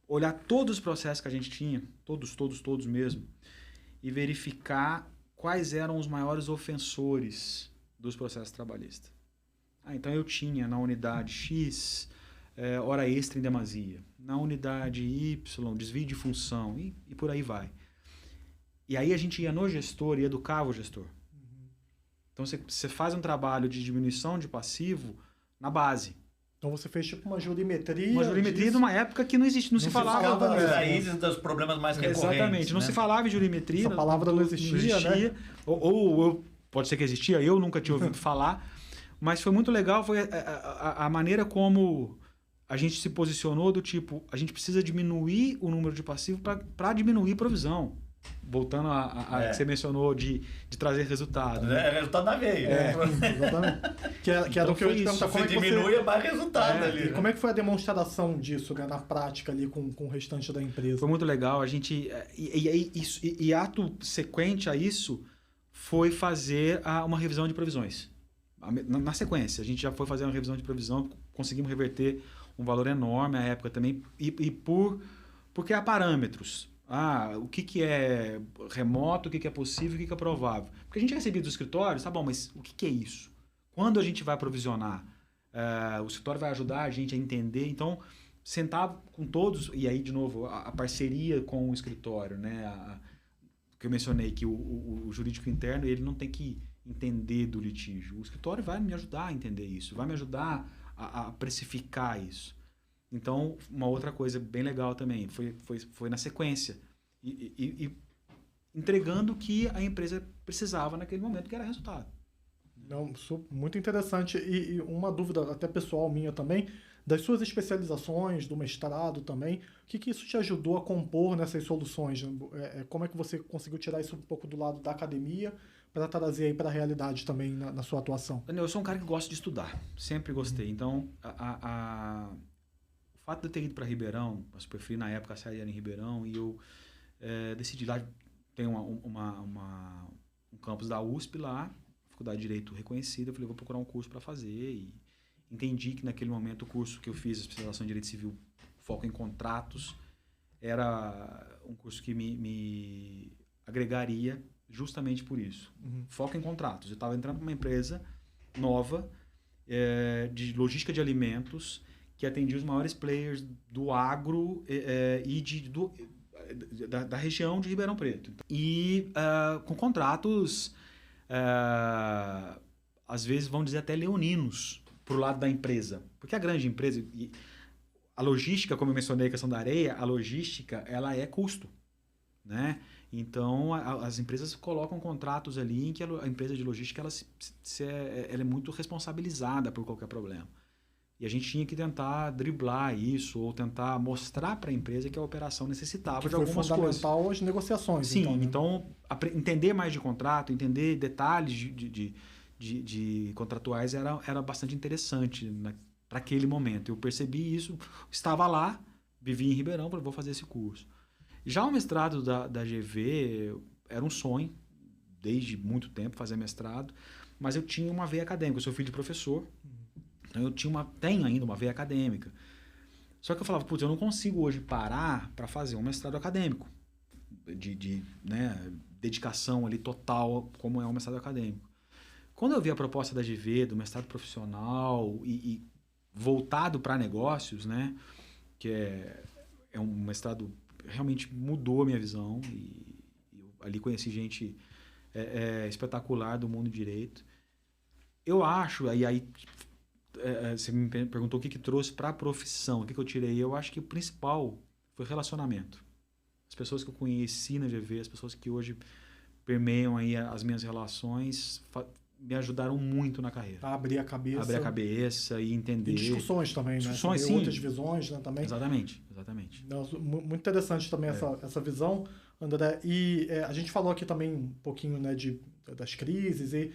olhar todos os processos que a gente tinha, todos mesmo, e verificar quais eram os maiores ofensores dos processos trabalhistas. Então eu tinha na unidade X... hora extra em demasia. Na unidade Y, desvio de função e por aí vai. E aí a gente ia no gestor e educava o gestor. Então você faz um trabalho de diminuição de passivo na base. Então você fez tipo uma jurimetria. Uma jurimetria numa época que não se falava das raízes dos problemas mais recorrentes. Exatamente, não se falava em jurimetria. Essa palavra não existia, né? Ou pode ser que existia, eu nunca tinha ouvido falar. Mas foi muito legal, foi a maneira como a gente se posicionou do tipo, a gente precisa diminuir o número de passivo para diminuir provisão. Voltando a que você mencionou de trazer resultado. Né? Resultado na veia. Exatamente. Que era então o que eu ia te perguntar. Como diminui, é mais resultado ali. E como é que foi a demonstração disso, né, na prática ali com o restante da empresa? Foi muito legal. A gente... E ato sequente a isso foi fazer uma revisão de provisões. Na sequência, a gente já foi fazer uma revisão de provisão, conseguimos reverter um valor enorme à época também, porque há parâmetros. O que é remoto, o que é possível, o que é provável. Porque a gente recebia dos escritórios, tá bom, mas o que é isso? Quando a gente vai provisionar? O escritório vai ajudar a gente a entender. Então, sentar com todos, e aí, de novo, a parceria com o escritório, né? Que eu mencionei, que o jurídico interno, ele não tem que entender do litígio. O escritório vai me ajudar a entender isso, vai me ajudar a precificar isso. Então, uma outra coisa bem legal também, foi na sequência. E entregando o que a empresa precisava naquele momento, que era resultado. Não, muito interessante. E uma dúvida até pessoal minha também, das suas especializações, do mestrado também, o que isso te ajudou a compor nessas soluções? Como é que você conseguiu tirar isso um pouco do lado da academia para trazer aí para a realidade também na sua atuação? Eu sou um cara que gosta de estudar, sempre gostei. Então, o fato de eu ter ido para Ribeirão, a Superfree na época a sede era em Ribeirão, e eu decidi lá, tem um campus da USP lá, Faculdade de Direito reconhecida, eu falei, vou procurar um curso para fazer, e entendi que naquele momento o curso que eu fiz, a especialização em Direito Civil, foco em contratos, era um curso que me agregaria justamente por isso. Foco em contratos. Eu estava entrando numa empresa nova de logística de alimentos que atendia os maiores players do agro e da região de Ribeirão Preto. E com contratos, às vezes, vão dizer até leoninos, para o lado da empresa. Porque a grande empresa, a logística, como eu mencionei a questão da areia, a logística, ela é custo, né? Então, as empresas colocam contratos ali em que a empresa de logística ela é muito responsabilizada por qualquer problema. E a gente tinha que tentar driblar isso ou tentar mostrar para a empresa que a operação necessitava de algumas coisas. Foi fundamental as negociações. Sim, então entender mais de contrato, entender detalhes de contratuais era bastante interessante para aquele momento. Eu percebi isso, estava lá, vivi em Ribeirão, falei, vou fazer esse curso. Já o mestrado da GV era um sonho, desde muito tempo, fazer mestrado, mas eu tinha uma veia acadêmica, eu sou filho de professor, então eu tenho ainda uma veia acadêmica. Só que eu falava, putz, eu não consigo hoje parar para fazer um mestrado acadêmico, de dedicação ali total, como é um mestrado acadêmico. Quando eu vi a proposta da GV, do mestrado profissional e voltado para negócios, né, que é um mestrado realmente mudou a minha visão e eu ali conheci gente espetacular do mundo do direito. Eu acho, aí você me perguntou o que trouxe para a profissão, o que eu tirei. Eu acho que o principal foi relacionamento. As pessoas que eu conheci na GV, as pessoas que hoje permeiam aí as minhas relações, me ajudaram muito na carreira. Para abrir a cabeça. Abrir a cabeça e entender. E discussões também, discussões, né? Sim. Outras visões, né? Também. Exatamente. Muito interessante também essa visão, André. E a gente falou aqui também um pouquinho, né, das crises e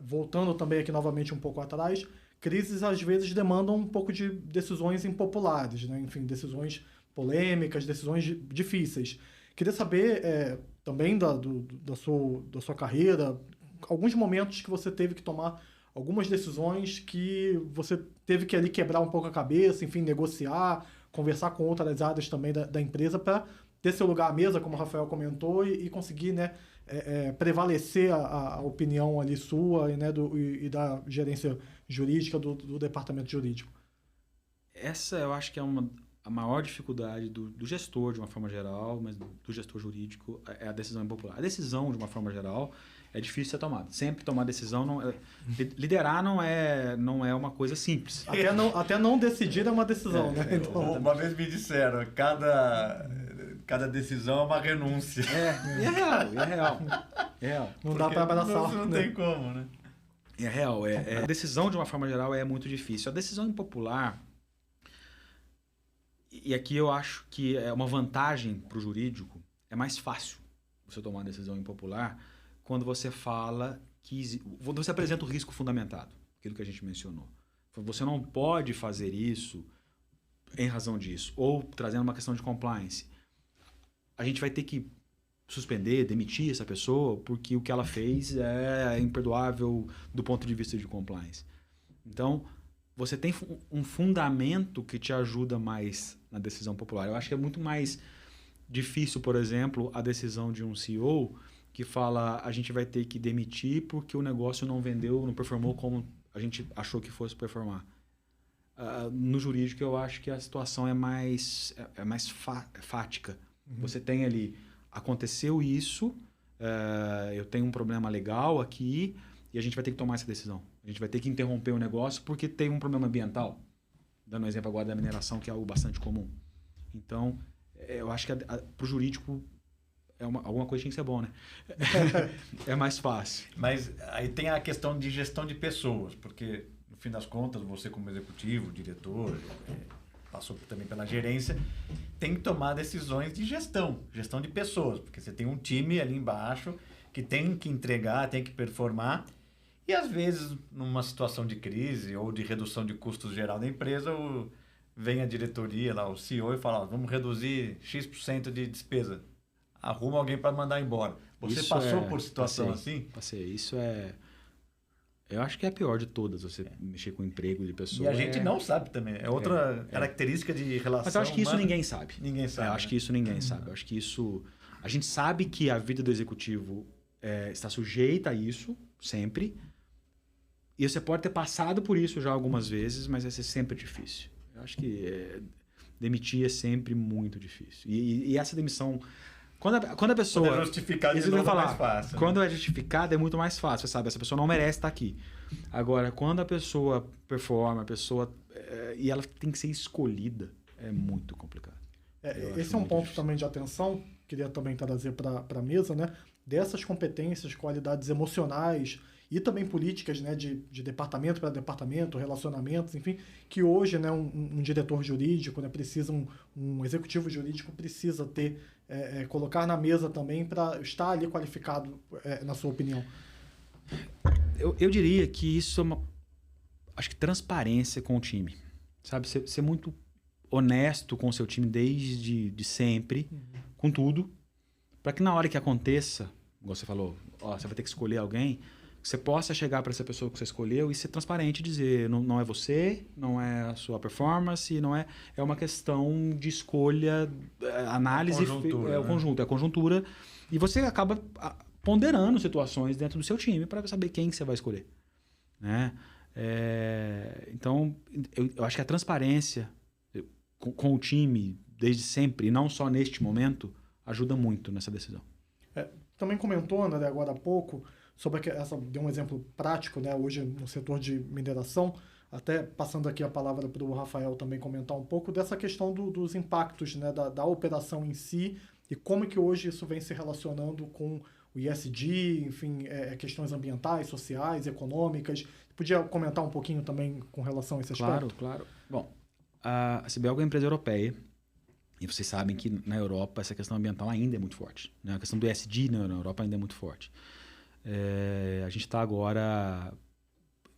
voltando também aqui novamente um pouco atrás, crises às vezes demandam um pouco de decisões impopulares, né? Enfim, decisões polêmicas, decisões difíceis. Queria saber também da sua carreira, alguns momentos que você teve que tomar algumas decisões que você teve que ali quebrar um pouco a cabeça, enfim, negociar, conversar com outras áreas também da empresa para ter seu lugar à mesa, como o Rafael comentou, e conseguir, né, prevalecer a opinião ali sua e da gerência jurídica, do departamento jurídico. Essa eu acho que é a maior dificuldade do gestor, de uma forma geral, mas do gestor jurídico, é a decisão impopular. A decisão, de uma forma geral, é difícil de ser tomada. Sempre tomar decisão, liderar não é uma coisa simples. Até não decidir é uma decisão, né? Então, uma vez me disseram, cada decisão é uma renúncia. É real. Não dá para abraçar. Não tem como, né? É real. A decisão, de uma forma geral, é muito difícil. A decisão impopular, e aqui eu acho que é uma vantagem para o jurídico, é mais fácil você tomar uma decisão impopular quando você fala quando você apresenta o risco fundamentado, aquilo que a gente mencionou. Você não pode fazer isso em razão disso, ou trazendo uma questão de compliance. A gente vai ter que suspender, demitir essa pessoa porque o que ela fez é imperdoável do ponto de vista de compliance. Então, você tem um fundamento que te ajuda mais na decisão popular. Eu acho que é muito mais difícil, por exemplo, a decisão de um CEO que fala a gente vai ter que demitir porque o negócio não vendeu, não performou como a gente achou que fosse performar. No jurídico, eu acho que a situação é mais fática. Você tem ali, aconteceu isso, eu tenho um problema legal aqui e a gente vai ter que tomar essa decisão. A gente vai ter que interromper o negócio porque tem um problema ambiental. Dando um exemplo agora da mineração, que é algo bastante comum. Então, eu acho que para o jurídico alguma coisa tinha que ser bom, né? É mais fácil. Mas aí tem a questão de gestão de pessoas, porque, no fim das contas, você como executivo, diretor, passou também pela gerência, tem que tomar decisões de gestão de pessoas, porque você tem um time ali embaixo que tem que entregar, tem que performar, e às vezes, numa situação de crise ou de redução de custos geral da empresa, vem a diretoria, lá, o CEO, e fala, vamos reduzir X% de despesa. Arruma alguém para mandar embora. Você passou por situação assim? Passei. Isso eu acho que é a pior de todas, você mexer com o emprego de pessoa. E a gente não sabe também. É outra característica de relação. Mas eu acho que isso ninguém sabe. Ninguém sabe. Eu acho que isso ninguém sabe. Eu acho que isso... A gente sabe que a vida do executivo está sujeita a isso, sempre. E você pode ter passado por isso já algumas vezes, mas vai ser sempre difícil. Eu acho que demitir é sempre muito difícil. E essa demissão... Quando a pessoa... Quando é justificado, é mais fácil. Quando é justificado, é muito mais fácil, sabe? Essa pessoa não merece estar aqui. Agora, quando a pessoa performa, e ela tem que ser escolhida, é muito complicado. Esse é um ponto também de atenção, queria também trazer para a mesa, né? Dessas competências, qualidades emocionais e também políticas, né? De departamento para departamento, relacionamentos, enfim, que hoje, né? Um diretor jurídico, né? Um executivo jurídico precisa ter, colocar na mesa também para estar ali qualificado, na sua opinião. Eu diria que isso é acho que transparência com o time, sabe? Ser muito honesto com o seu time desde sempre, com tudo, para que na hora que aconteça, igual você falou, você vai ter que escolher alguém, que você possa chegar para essa pessoa que você escolheu e ser transparente e dizer, não é você, não é a sua performance, não é uma questão de escolha, análise, conjuntura, o conjunto, é a conjuntura, e você acaba ponderando situações dentro do seu time para saber quem que você vai escolher, né? Então, eu acho que a transparência com o time desde sempre, e não só neste momento, ajuda muito nessa decisão. Também comentou, André, agora há pouco, sobre deu um exemplo prático, né, hoje no setor de mineração, até passando aqui a palavra para o Rafael também comentar um pouco dessa questão dos impactos, né, da operação em si e como que hoje isso vem se relacionando com o ESG, enfim, questões ambientais, sociais, econômicas. Podia comentar um pouquinho também com relação a esse aspecto? Claro. Bom, a Cibelco é uma empresa europeia e vocês sabem que na Europa essa questão ambiental ainda é muito forte, né? A questão do ESG na Europa ainda é muito forte. A gente está agora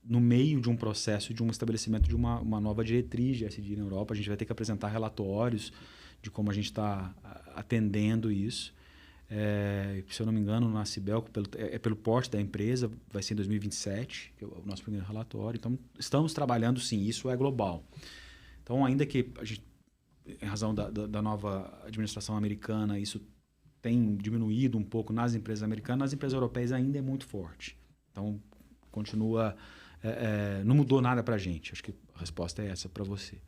no meio de um processo de um estabelecimento de uma nova diretriz de ESG na Europa. A gente vai ter que apresentar relatórios de como a gente está atendendo isso. Se eu não me engano, na Cibelco, pelo porte da empresa, vai ser em 2027, que é o nosso primeiro relatório. Então, estamos trabalhando sim, isso é global. Então, ainda que a gente, em razão da nova administração americana, isso tem diminuído um pouco nas empresas americanas, nas empresas europeias ainda é muito forte. Então, continua... não mudou nada para a gente. Acho que a resposta é essa para você.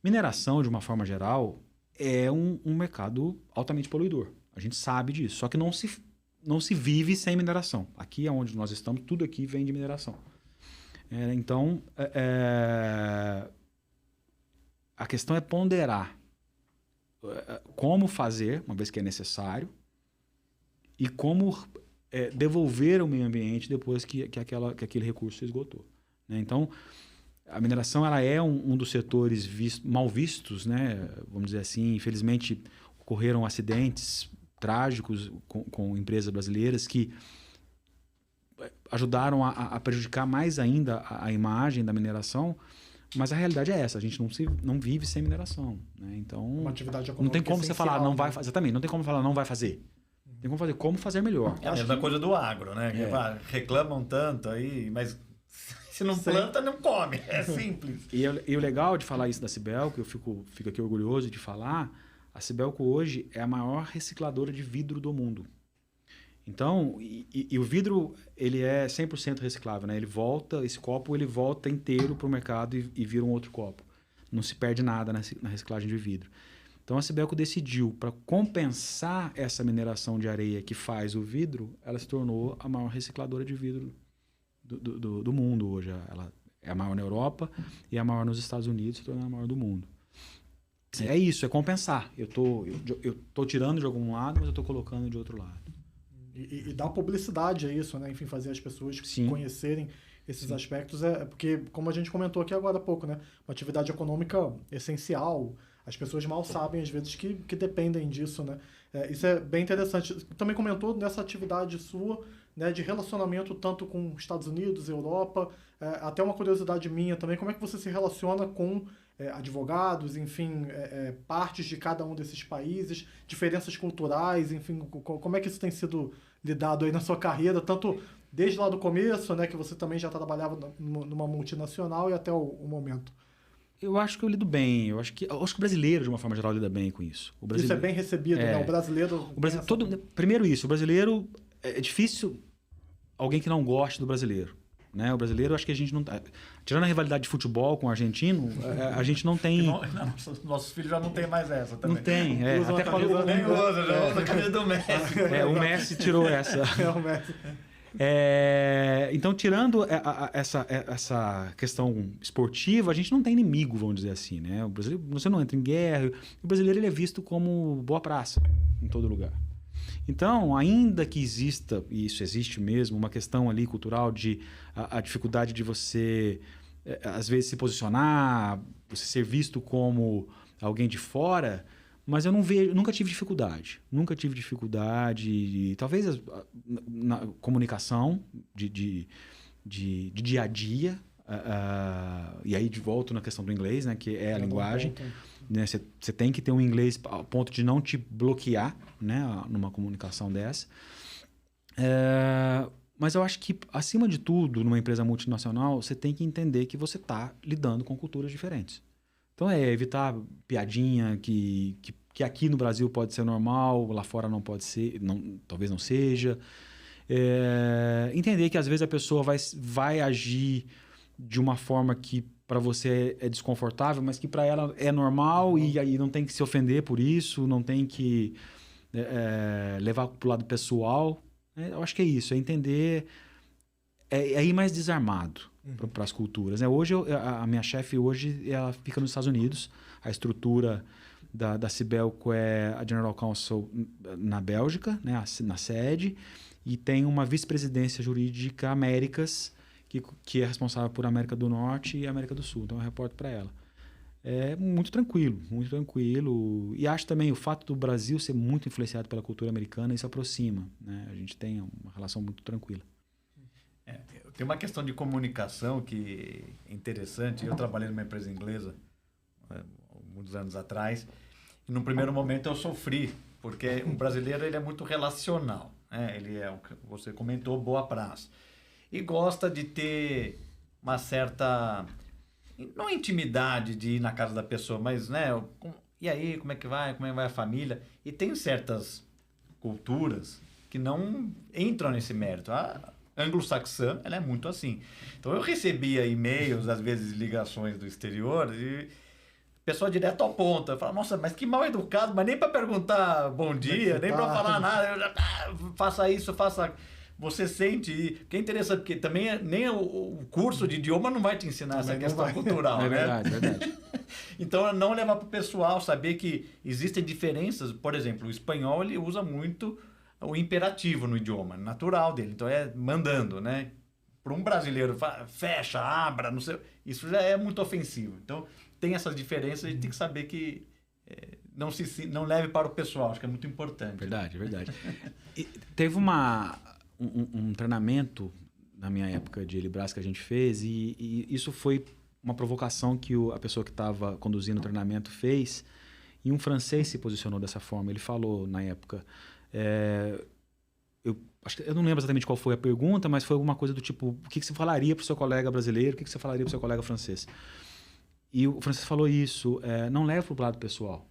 Mineração, de uma forma geral, é um mercado altamente poluidor. A gente sabe disso. Só que não se vive sem mineração. Aqui é onde nós estamos, tudo aqui vem de mineração. Então, a questão é ponderar como fazer, uma vez que é necessário, e como devolver ao meio ambiente depois que aquele recurso se esgotou, né? Então, a mineração ela é um dos setores mal vistos, né? Vamos dizer assim. Infelizmente, ocorreram acidentes trágicos com empresas brasileiras que ajudaram a prejudicar mais ainda a imagem da mineração. Mas a realidade é essa, a gente não vive sem mineração, né? Então, uma atividade econômica não tem como você falar não vai, né? Exatamente, não tem como falar não vai fazer. Tem como fazer melhor. É a mesma coisa do agro, né? Reclamam tanto aí, mas se não planta, não come. É simples. E o legal de falar isso da Cibelco, eu fico aqui orgulhoso de falar, a Cibelco hoje é a maior recicladora de vidro do mundo. Então, e o vidro, ele é 100% reciclável, né? Esse copo ele volta inteiro para o mercado e vira um outro copo. Não se perde nada na reciclagem de vidro. Então, a Sibelco decidiu, para compensar essa mineração de areia que faz o vidro, ela se tornou a maior recicladora de vidro do mundo hoje. Ela é a maior na Europa e a maior nos Estados Unidos, se tornou a maior do mundo. É isso, é compensar. Eu tô tirando de algum lado, mas eu estou colocando de outro lado. E dar publicidade a isso, né? Enfim, fazer as pessoas conhecerem esses aspectos. Porque, como a gente comentou aqui agora há pouco, né? Uma atividade econômica essencial. As pessoas mal sabem, às vezes, que dependem disso, né? Isso é bem interessante. Também comentou nessa atividade sua, né, de relacionamento tanto com Estados Unidos, Europa, até uma curiosidade minha também, como é que você se relaciona com advogados, enfim, partes de cada um desses países, diferenças culturais, enfim, como é que isso tem sido lidado aí na sua carreira, tanto desde lá do começo, né, que você também já trabalhava numa multinacional e até o momento? Eu acho que eu lido bem. Eu acho que o brasileiro, de uma forma geral, lida bem com isso. Isso é bem recebido, né? O brasileiro... Primeiro isso, o brasileiro... É difícil alguém que não goste do brasileiro. Né? O brasileiro, acho que a gente não... Tirando a rivalidade de futebol com o argentino, a gente não tem... Nossos filhos já não tem mais essa também. Não tem. Até quando nem usa, já usa a camisa do Messi. O Messi tirou essa. O Messi... Então, tirando essa questão esportiva, a gente não tem inimigo, vamos dizer assim, né? O brasileiro, você não entra em guerra. O brasileiro ele é visto como boa praça em todo lugar. Então, ainda que exista, e isso existe mesmo, uma questão ali cultural de a dificuldade de você, às vezes, se posicionar, você ser visto como alguém de fora... Mas eu nunca tive dificuldade. Nunca tive dificuldade. Talvez na comunicação de dia a dia. E aí volto na questão do inglês, né, que é a linguagem. Né, você tem que ter um inglês ao ponto de não te bloquear, né, numa comunicação dessa. Mas eu acho que, acima de tudo, numa empresa multinacional, você tem que entender que você está lidando com culturas diferentes. Então, evitar piadinha que aqui no Brasil pode ser normal, lá fora não pode ser, talvez não seja. Entender que, às vezes, a pessoa vai agir de uma forma que para você é desconfortável, mas que para ela é normal e aí não tem que se ofender por isso, não tem que levar para o lado pessoal. Eu acho que é isso, é entender, é ir mais desarmado para as culturas, né? Hoje, a minha chefe hoje ela fica nos Estados Unidos. A estrutura da Sibelco é a General Counsel na Bélgica, né? Na sede, e tem uma vice-presidência jurídica Américas, que é responsável por América do Norte e América do Sul. Então, eu reporto para ela. É muito tranquilo, muito tranquilo. E acho também o fato do Brasil ser muito influenciado pela cultura americana, isso aproxima, né? A gente tem uma relação muito tranquila. Tem uma questão de comunicação que é interessante. Eu trabalhei numa empresa inglesa muitos anos atrás e no primeiro momento eu sofri, porque o brasileiro ele é muito relacional, né? Ele é, você comentou, boa praça. E gosta de ter uma certa, não intimidade de ir na casa da pessoa, mas, né, e aí, como é que vai a família? E tem certas culturas que não entram nesse mérito. Anglo-saxã, ela é muito assim. Então, eu recebia e-mails, às vezes ligações do exterior, e o pessoal direto ao ponto. Eu falava, nossa, mas que mal educado, mas nem para perguntar bom dia, nem para falar nada. Eu já, faça isso, faça... Você sente... Porque é interessante, porque também nem o curso de idioma não vai te ensinar essa questão cultural, né? É verdade, é verdade. Então, não levar para o pessoal saber que existem diferenças. Por exemplo, o espanhol, ele usa muito o imperativo no idioma natural dele, então é mandando, né? Para um brasileiro, fecha, abra, não sei, isso já é muito ofensivo. Então, tem essas diferenças, a gente tem que saber que não leve para o pessoal, acho que é muito importante. Verdade, verdade. E teve um treinamento na minha época de Elibras que a gente fez e isso foi uma provocação que a pessoa que estava conduzindo o treinamento fez e um francês se posicionou dessa forma. Ele falou na época... eu não lembro exatamente qual foi a pergunta, mas foi alguma coisa do tipo, o que você falaria para o seu colega brasileiro, o que você falaria para o seu colega francês? E o francês falou isso, não leva para o lado pessoal.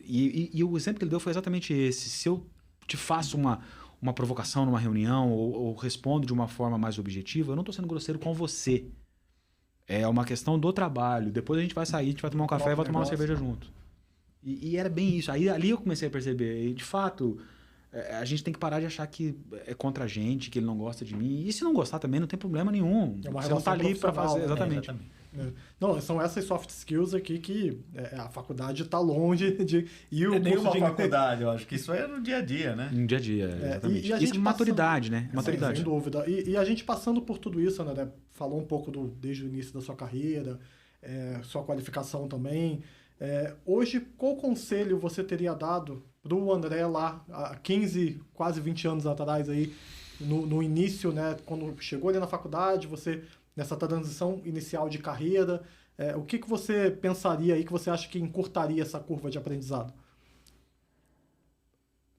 E o exemplo que ele deu foi exatamente esse. Se eu te faço uma provocação numa reunião ou respondo de uma forma mais objetiva, eu não estou sendo grosseiro com você. É uma questão do trabalho. Depois a gente vai sair, a gente vai tomar um café e vai tomar uma cerveja junto. E era bem isso. Aí ali eu comecei a perceber. E, de fato, a gente tem que parar de achar que é contra a gente, que ele não gosta de mim. E se não gostar também, não tem problema nenhum. É uma você não está ali para fazer. Exatamente. Não, são essas soft skills aqui que a faculdade está longe de... E o nenhuma faculdade, eu acho que isso é no dia a dia, né? No dia a dia, exatamente. Isso é maturidade, né? Maturidade. Sem dúvida. E a gente passando por tudo isso, né? Falou um pouco desde o início da sua carreira, sua qualificação também. Hoje, qual conselho você teria dado para o André lá, há 15, quase 20 anos atrás, aí, no início, né? Quando chegou ali na faculdade, você... nessa transição inicial de carreira, o que você pensaria aí que você acha que encurtaria essa curva de aprendizado?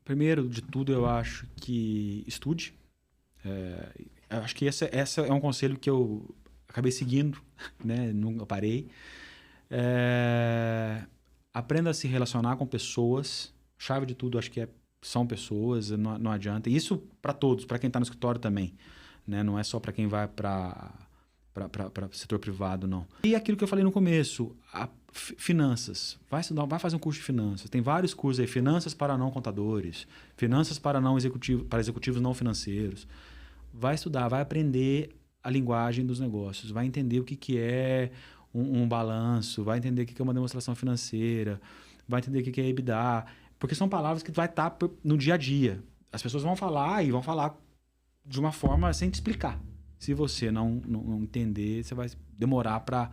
Primeiro de tudo, eu acho que estude. Eu acho que esse é um conselho que eu acabei seguindo, né? Nunca parei. Aprenda a se relacionar com pessoas. A chave de tudo, acho que são pessoas, não adianta. Isso para todos, para quem está no escritório também. Né? Não é só para quem vai para setor privado, não. E aquilo que eu falei no começo, finanças. Vai fazer um curso de finanças. Tem vários cursos aí, finanças para não contadores, finanças para executivos não financeiros. Vai estudar, vai aprender a linguagem dos negócios, vai entender o que é um balanço, vai entender o que é uma demonstração financeira, vai entender o que é EBITDA, porque são palavras que vai estar no dia a dia. As pessoas vão falar e vão falar de uma forma sem te explicar. Se você não entender, você vai demorar para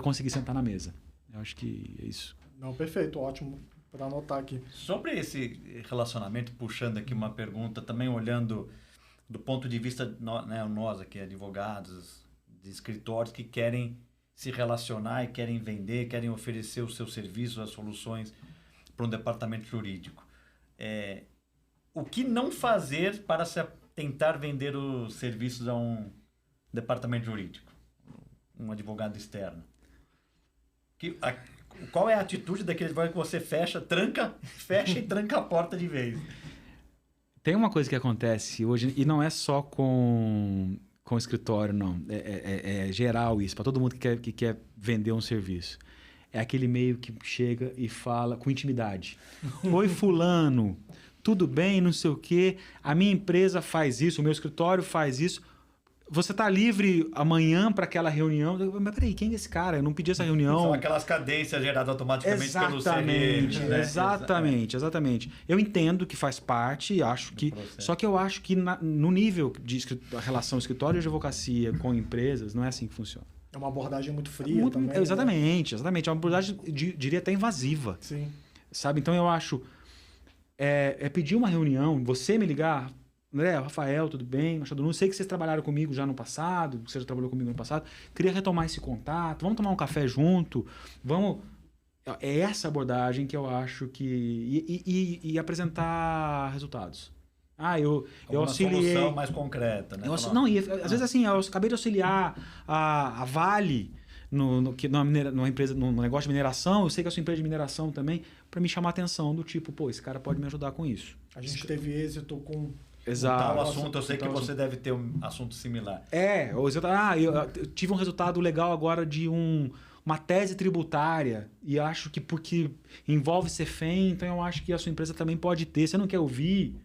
conseguir sentar na mesa. Eu acho que é isso. Não, perfeito, ótimo para anotar aqui. Sobre esse relacionamento, puxando aqui uma pergunta, também olhando do ponto de vista, né, nós aqui, advogados, de escritórios que querem se relacionar e querem vender, querem oferecer os seus serviços, as soluções para um departamento jurídico. O que não fazer para tentar vender os serviços a um departamento jurídico, um advogado externo? Qual é a atitude daquele advogado que você fecha e tranca a porta de vez? Tem uma coisa que acontece hoje, e não é só com o escritório, não. É geral isso, para todo mundo que quer vender um serviço. É aquele e-mail que chega e fala com intimidade. Oi, fulano, tudo bem, não sei o quê, a minha empresa faz isso, o meu escritório faz isso, você está livre amanhã para aquela reunião? Mas peraí, quem é esse cara? Eu não pedi essa reunião. São aquelas cadências geradas automaticamente pelo CRM. Né? Exatamente. Eu entendo que faz parte, acho que... Só que eu acho que no nível de relação escritório de advocacia com empresas, não é assim que funciona. É uma abordagem muito fria também. Exatamente. É uma abordagem, diria até invasiva. Sim. Sabe? Então eu acho... pedir uma reunião, você me ligar... André, Rafael, tudo bem? Machado Nunes, sei que vocês trabalharam comigo já no passado, você já trabalhou comigo no passado, queria retomar esse contato, vamos tomar um café junto, vamos... É essa abordagem que eu acho que... E apresentar resultados. Eu auxiliei... Uma solução mais concreta, né? Às vezes assim, eu acabei de auxiliar a Vale numa empresa, num negócio de mineração, eu sei que a sua empresa de mineração também, para me chamar a atenção do tipo, esse cara pode me ajudar com isso. A gente teve êxito com... Exato. Tal assunto, eu sei que você deve ter um assunto similar. Eu tive um resultado legal agora de uma tese tributária e acho que porque envolve CEFEM, então eu acho que a sua empresa também pode ter. Você não quer ouvir?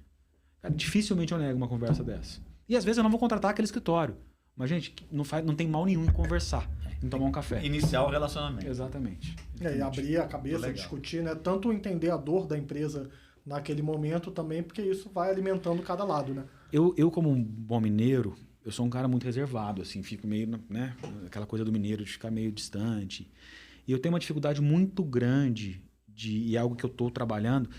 Cara, dificilmente eu nego uma conversa dessa. E às vezes eu não vou contratar aquele escritório. Mas, gente, não tem mal nenhum em conversar, em tomar um café. Iniciar o relacionamento. Exatamente. E abrir a cabeça, discutir, né? Tanto entender a dor da empresa naquele momento também, porque isso vai alimentando cada lado, né? Eu como um bom mineiro, eu sou um cara muito reservado, assim, fico meio, né? Aquela coisa do mineiro de ficar meio distante. E eu tenho uma dificuldade muito grande, e é algo que eu estou trabalhando,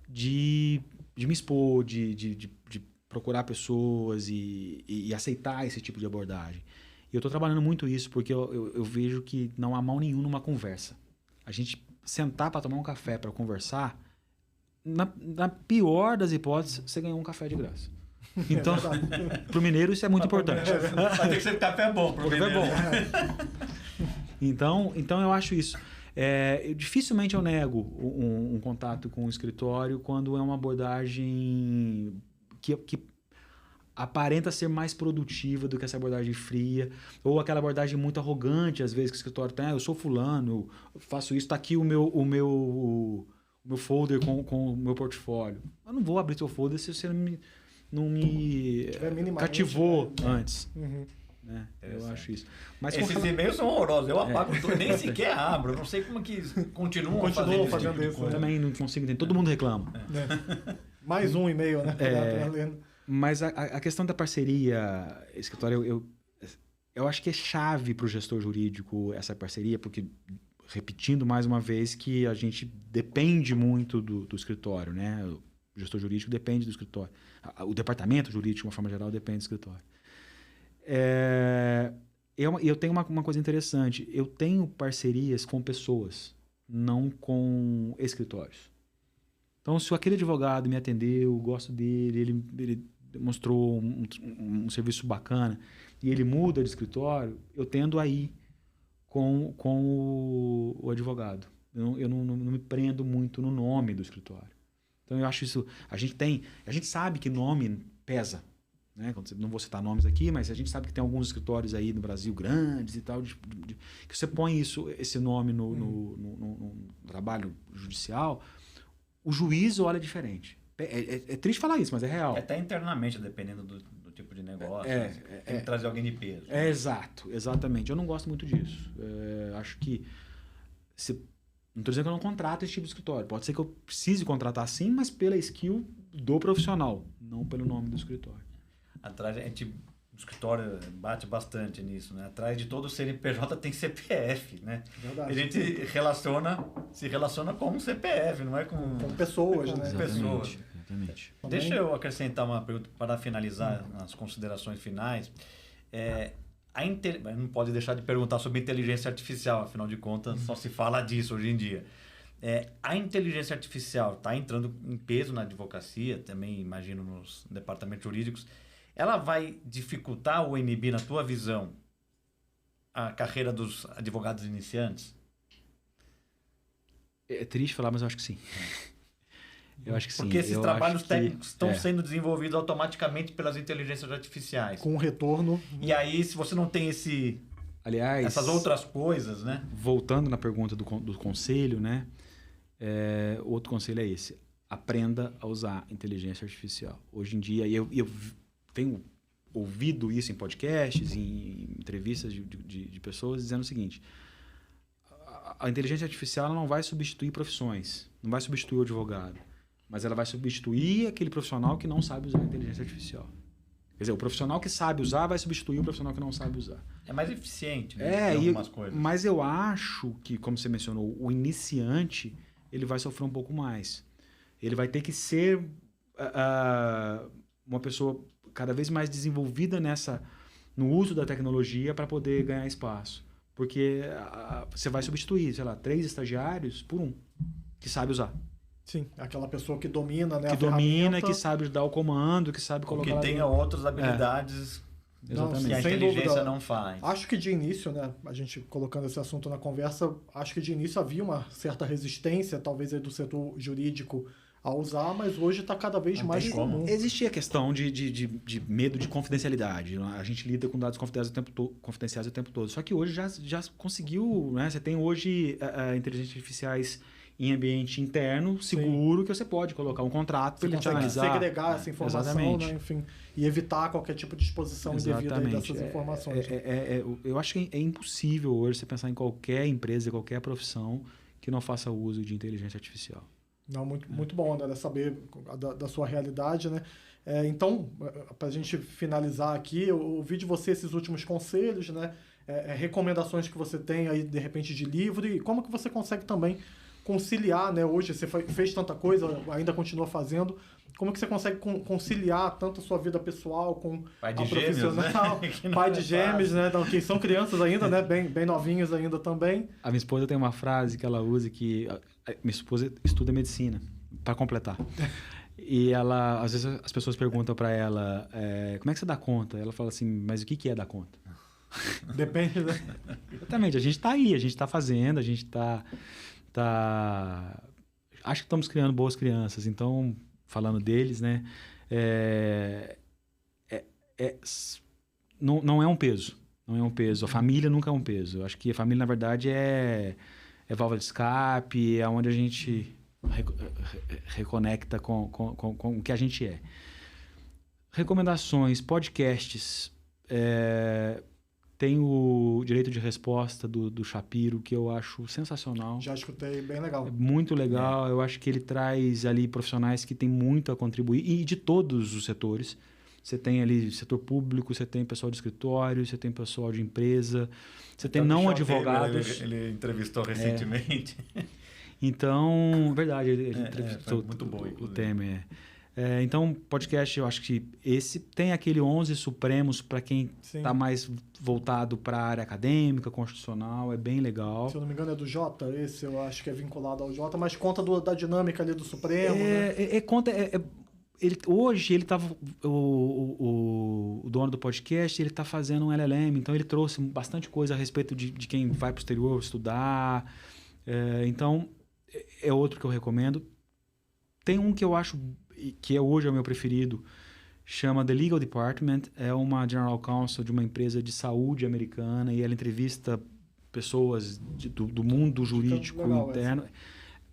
de me expor, de procurar pessoas e aceitar esse tipo de abordagem. E eu estou trabalhando muito isso, porque eu vejo que não há mal nenhum numa conversa. A gente sentar para tomar um café, para conversar, na pior das hipóteses, você ganhou um café de graça. Então, para o mineiro isso é muito importante. Vai ter que ser café bom para o mineiro. Então eu acho isso. Dificilmente eu nego um contato com o escritório quando é uma abordagem que aparenta ser mais produtiva do que essa abordagem fria, ou aquela abordagem muito arrogante, às vezes, que o escritório tem, eu sou fulano, eu faço isso, está aqui o meu folder com o meu portfólio. Eu não vou abrir seu folder se você não me cativou antes. Uhum. Né? Eu acho isso. Mas esses e-mails são horrorosos. Eu apago tudo, nem sequer abro. Eu não sei como que continuam fazendo isso. Eu também não consigo entender. Todo mundo reclama. Mais um e-mail, né? Mas a questão da parceria escritório, eu acho que é chave para o gestor jurídico essa parceria, porque, repetindo mais uma vez, que a gente depende muito do escritório, né? O gestor jurídico depende do escritório. O departamento jurídico, de uma forma geral, depende do escritório. Eu tenho uma coisa interessante. Eu tenho parcerias com pessoas, não com escritórios. Então, se aquele advogado me atendeu, gosto dele, ele mostrou um serviço bacana e ele muda de escritório, eu tendo a ir com o advogado. Eu não me prendo muito no nome do escritório. Então, eu acho isso... A gente sabe que nome pesa. Né? Não vou citar nomes aqui, mas a gente sabe que tem alguns escritórios aí no Brasil grandes e tal, que você põe esse nome no trabalho judicial, o juiz olha diferente. É triste falar isso, mas é real. Até internamente, dependendo do tipo de negócio. Tem que trazer alguém de peso. Exatamente. Eu não gosto muito disso. Acho que... Não estou dizendo que eu não contrato esse tipo de escritório. Pode ser que eu precise contratar sim, mas pela skill do profissional, não pelo nome do escritório. Atrás, o escritório bate bastante nisso, né? Atrás de todo CNPJ tem CPF, né? Verdade. A gente se relaciona com um CPF, não é com pessoas, né? Pessoas. Exatamente. Deixa eu acrescentar uma pergunta para finalizar as considerações finais. Não pode deixar de perguntar sobre inteligência artificial, afinal de contas, só se fala disso hoje em dia. A inteligência artificial está entrando em peso na advocacia, também imagino nos departamentos jurídicos. Ela vai dificultar ou inibir, na tua visão, a carreira dos advogados iniciantes? É triste falar, mas eu acho que sim. Eu acho que sim. Porque esses trabalhos técnicos estão sendo desenvolvidos automaticamente pelas inteligências artificiais. Com retorno. E aí, se você não tem essas outras coisas, né? Voltando na pergunta do conselho, né? Outro conselho é esse. Aprenda a usar inteligência artificial. Hoje em dia, eu tenho ouvido isso em podcasts, em entrevistas de pessoas dizendo o seguinte: a inteligência artificial não vai substituir profissões, não vai substituir o advogado, mas ela vai substituir aquele profissional que não sabe usar a inteligência artificial. Quer dizer, o profissional que sabe usar vai substituir o profissional que não sabe usar. É mais eficiente, né? Em algumas coisas. Mas eu acho que, como você mencionou, o iniciante ele vai sofrer um pouco mais. Ele vai ter que ser uma pessoa cada vez mais desenvolvida no uso da tecnologia para poder ganhar espaço. Porque você vai substituir, 3 estagiários por um que sabe usar. Sim, aquela pessoa que domina, né? Que domina, que sabe dar o comando, que sabe colocar... Que tenha outras habilidades exatamente. Que a inteligência não faz. Acho que de início, né? A gente colocando esse assunto na conversa, acho que de início havia uma certa resistência, talvez aí do setor jurídico, a usar, mas hoje está cada vez mais comum. Existia a questão de medo de confidencialidade. A gente lida com dados confidenciais o tempo todo. Só que hoje já conseguiu... Né? Você tem hoje inteligências artificiais em ambiente interno, seguro, que você pode colocar um contrato para ele te analisar. Segregar essa informação, né? Enfim, e evitar qualquer tipo de exposição indevida dessas informações. Eu acho que é impossível hoje você pensar em qualquer empresa, qualquer profissão que não faça uso de inteligência artificial. Não, muito bom, André, saber da sua realidade, né? Então, para a gente finalizar aqui, eu ouvi de você esses últimos conselhos, né? Recomendações que você tem aí, de repente, de livro, e como que você consegue também conciliar, né? Hoje você fez tanta coisa, ainda continua fazendo. Como que você consegue conciliar tanto a sua vida pessoal com pai de a profissional? Gêmeos, né? Pai de gêmeos, né? Então, que são crianças ainda, né? Bem novinhos ainda também. A minha esposa tem uma frase que ela usa que... Minha esposa estuda medicina, para completar. E ela, às vezes as pessoas perguntam para ela, como é que você dá conta? Ela fala assim, mas o que é dar conta? Depende, né? Exatamente, a gente está aí, a gente está fazendo, a gente está... Acho que estamos criando boas crianças, então, falando deles, né? Não é um peso. Não é um peso. A família nunca é um peso. Eu acho que a família, na verdade, é válvula de escape, é onde a gente reconecta com o que a gente é. Recomendações, podcasts. Tem o Direito de Resposta do Shapiro, que eu acho sensacional. Já escutei, bem legal. É muito legal. Eu acho que ele traz ali profissionais que têm muito a contribuir, e de todos os setores. Você tem ali setor público, você tem pessoal de escritório, você tem pessoal de empresa, você tem não advogados. Ele entrevistou recentemente. Então, verdade, ele entrevistou muito bom, o Temer. Então, podcast, eu acho que esse tem aquele 11 Supremos para quem está mais voltado para a área acadêmica, constitucional, é bem legal. Se eu não me engano é do Jota, esse eu acho que é vinculado ao Jota, mas conta da dinâmica ali do Supremo, né? Hoje ele estava o dono do podcast, ele está fazendo um LLM, então ele trouxe bastante coisa a respeito de quem vai para o exterior estudar. Então é outro que eu recomendo. Tem um que eu acho que hoje é o meu preferido, chama The Legal Department, é uma General Counsel de uma empresa de saúde americana e ela entrevista pessoas do mundo jurídico interno.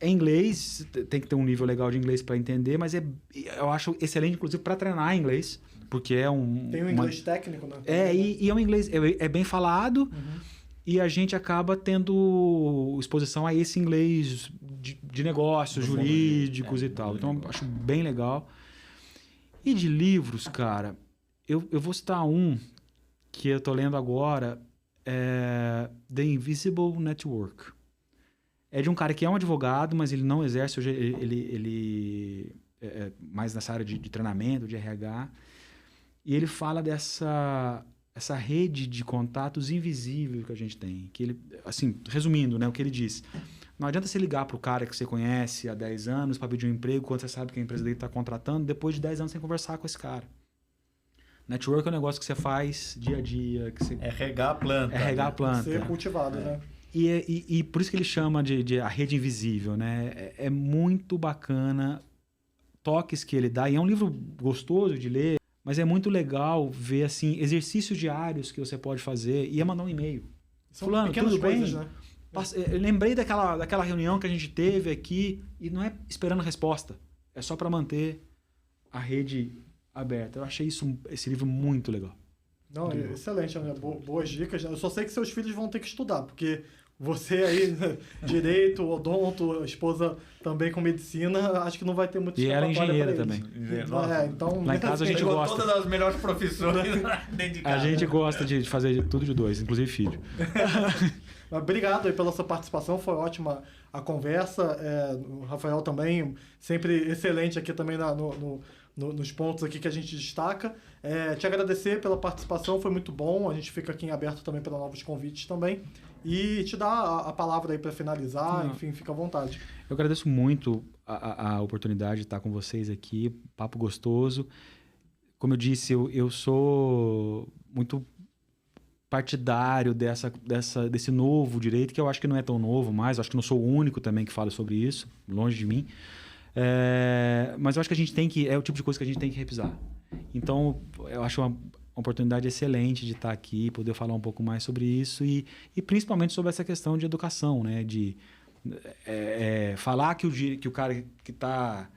É inglês, tem que ter um nível legal de inglês para entender, mas eu acho excelente, inclusive, para treinar inglês, porque é um... Tem um inglês técnico, né? E é um inglês, é bem falado, e a gente acaba tendo exposição a esse inglês de negócios, jurídicos e tal. Então, eu acho bem legal. E de livros, cara, eu vou citar um que eu tô lendo agora, The Invisible Network. É de um cara que é um advogado, mas ele não exerce, hoje ele é mais nessa área de treinamento, de RH. E ele fala essa rede de contatos invisível que a gente tem. Que ele, assim, resumindo, né, o que ele diz. Não adianta você ligar para o cara que você conhece há 10 anos para pedir um emprego, quando você sabe que a empresa dele está contratando, depois de 10 anos sem conversar com esse cara. Network é um negócio que você faz dia a dia. É regar a planta. É regar a planta. Ser cultivado, né? E por isso que ele chama de a rede invisível, né? É muito bacana toques que ele dá. E é um livro gostoso de ler, mas é muito legal ver assim, exercícios diários que você pode fazer e mandar um e-mail. São Fulano, pequenas tudo coisas, bem? né? Eu lembrei daquela reunião que a gente teve aqui e não é esperando resposta. É só para manter a rede aberta. Eu achei esse livro muito legal. Não, excelente, André. Boas dicas. Eu só sei que seus filhos vão ter que estudar, porque você aí, direito, odonto, esposa também com medicina, acho que não vai ter muito escapatória. E ela é engenheira também. Então, lá em casa a gente gosta. Todas as melhores profissões dentro de casa. A gente gosta de fazer tudo de dois, inclusive filho. Obrigado aí pela sua participação, foi ótima a conversa. O Rafael também, sempre excelente aqui também nos pontos aqui que a gente destaca. Te agradecer pela participação, foi muito bom. A gente fica aqui em aberto também para novos convites também. E te dar a palavra aí para finalizar, enfim, fica à vontade. Eu agradeço muito a oportunidade de estar com vocês aqui, papo gostoso. Como eu disse, eu sou muito partidário desse novo direito, que eu acho que não é tão novo mais, eu acho que não sou o único também que fala sobre isso, longe de mim. Mas eu acho que a gente é o tipo de coisa que a gente tem que revisar. Então, eu acho uma oportunidade excelente de estar aqui, poder falar um pouco mais sobre isso e principalmente sobre essa questão de educação, né? De falar que o cara que está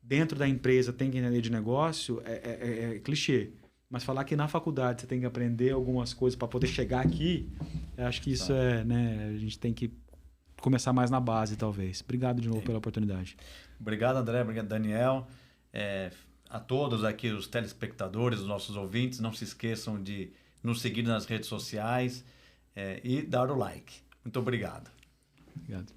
dentro da empresa tem que entender de negócio é clichê. Mas falar que na faculdade você tem que aprender algumas coisas para poder chegar aqui, eu acho que isso né? A gente tem que começar mais na base, talvez. Obrigado de novo pela oportunidade. Obrigado, André. Obrigado, Daniel. A todos aqui, os telespectadores, os nossos ouvintes, não se esqueçam de nos seguir nas redes sociais e dar o like. Muito obrigado. Obrigado.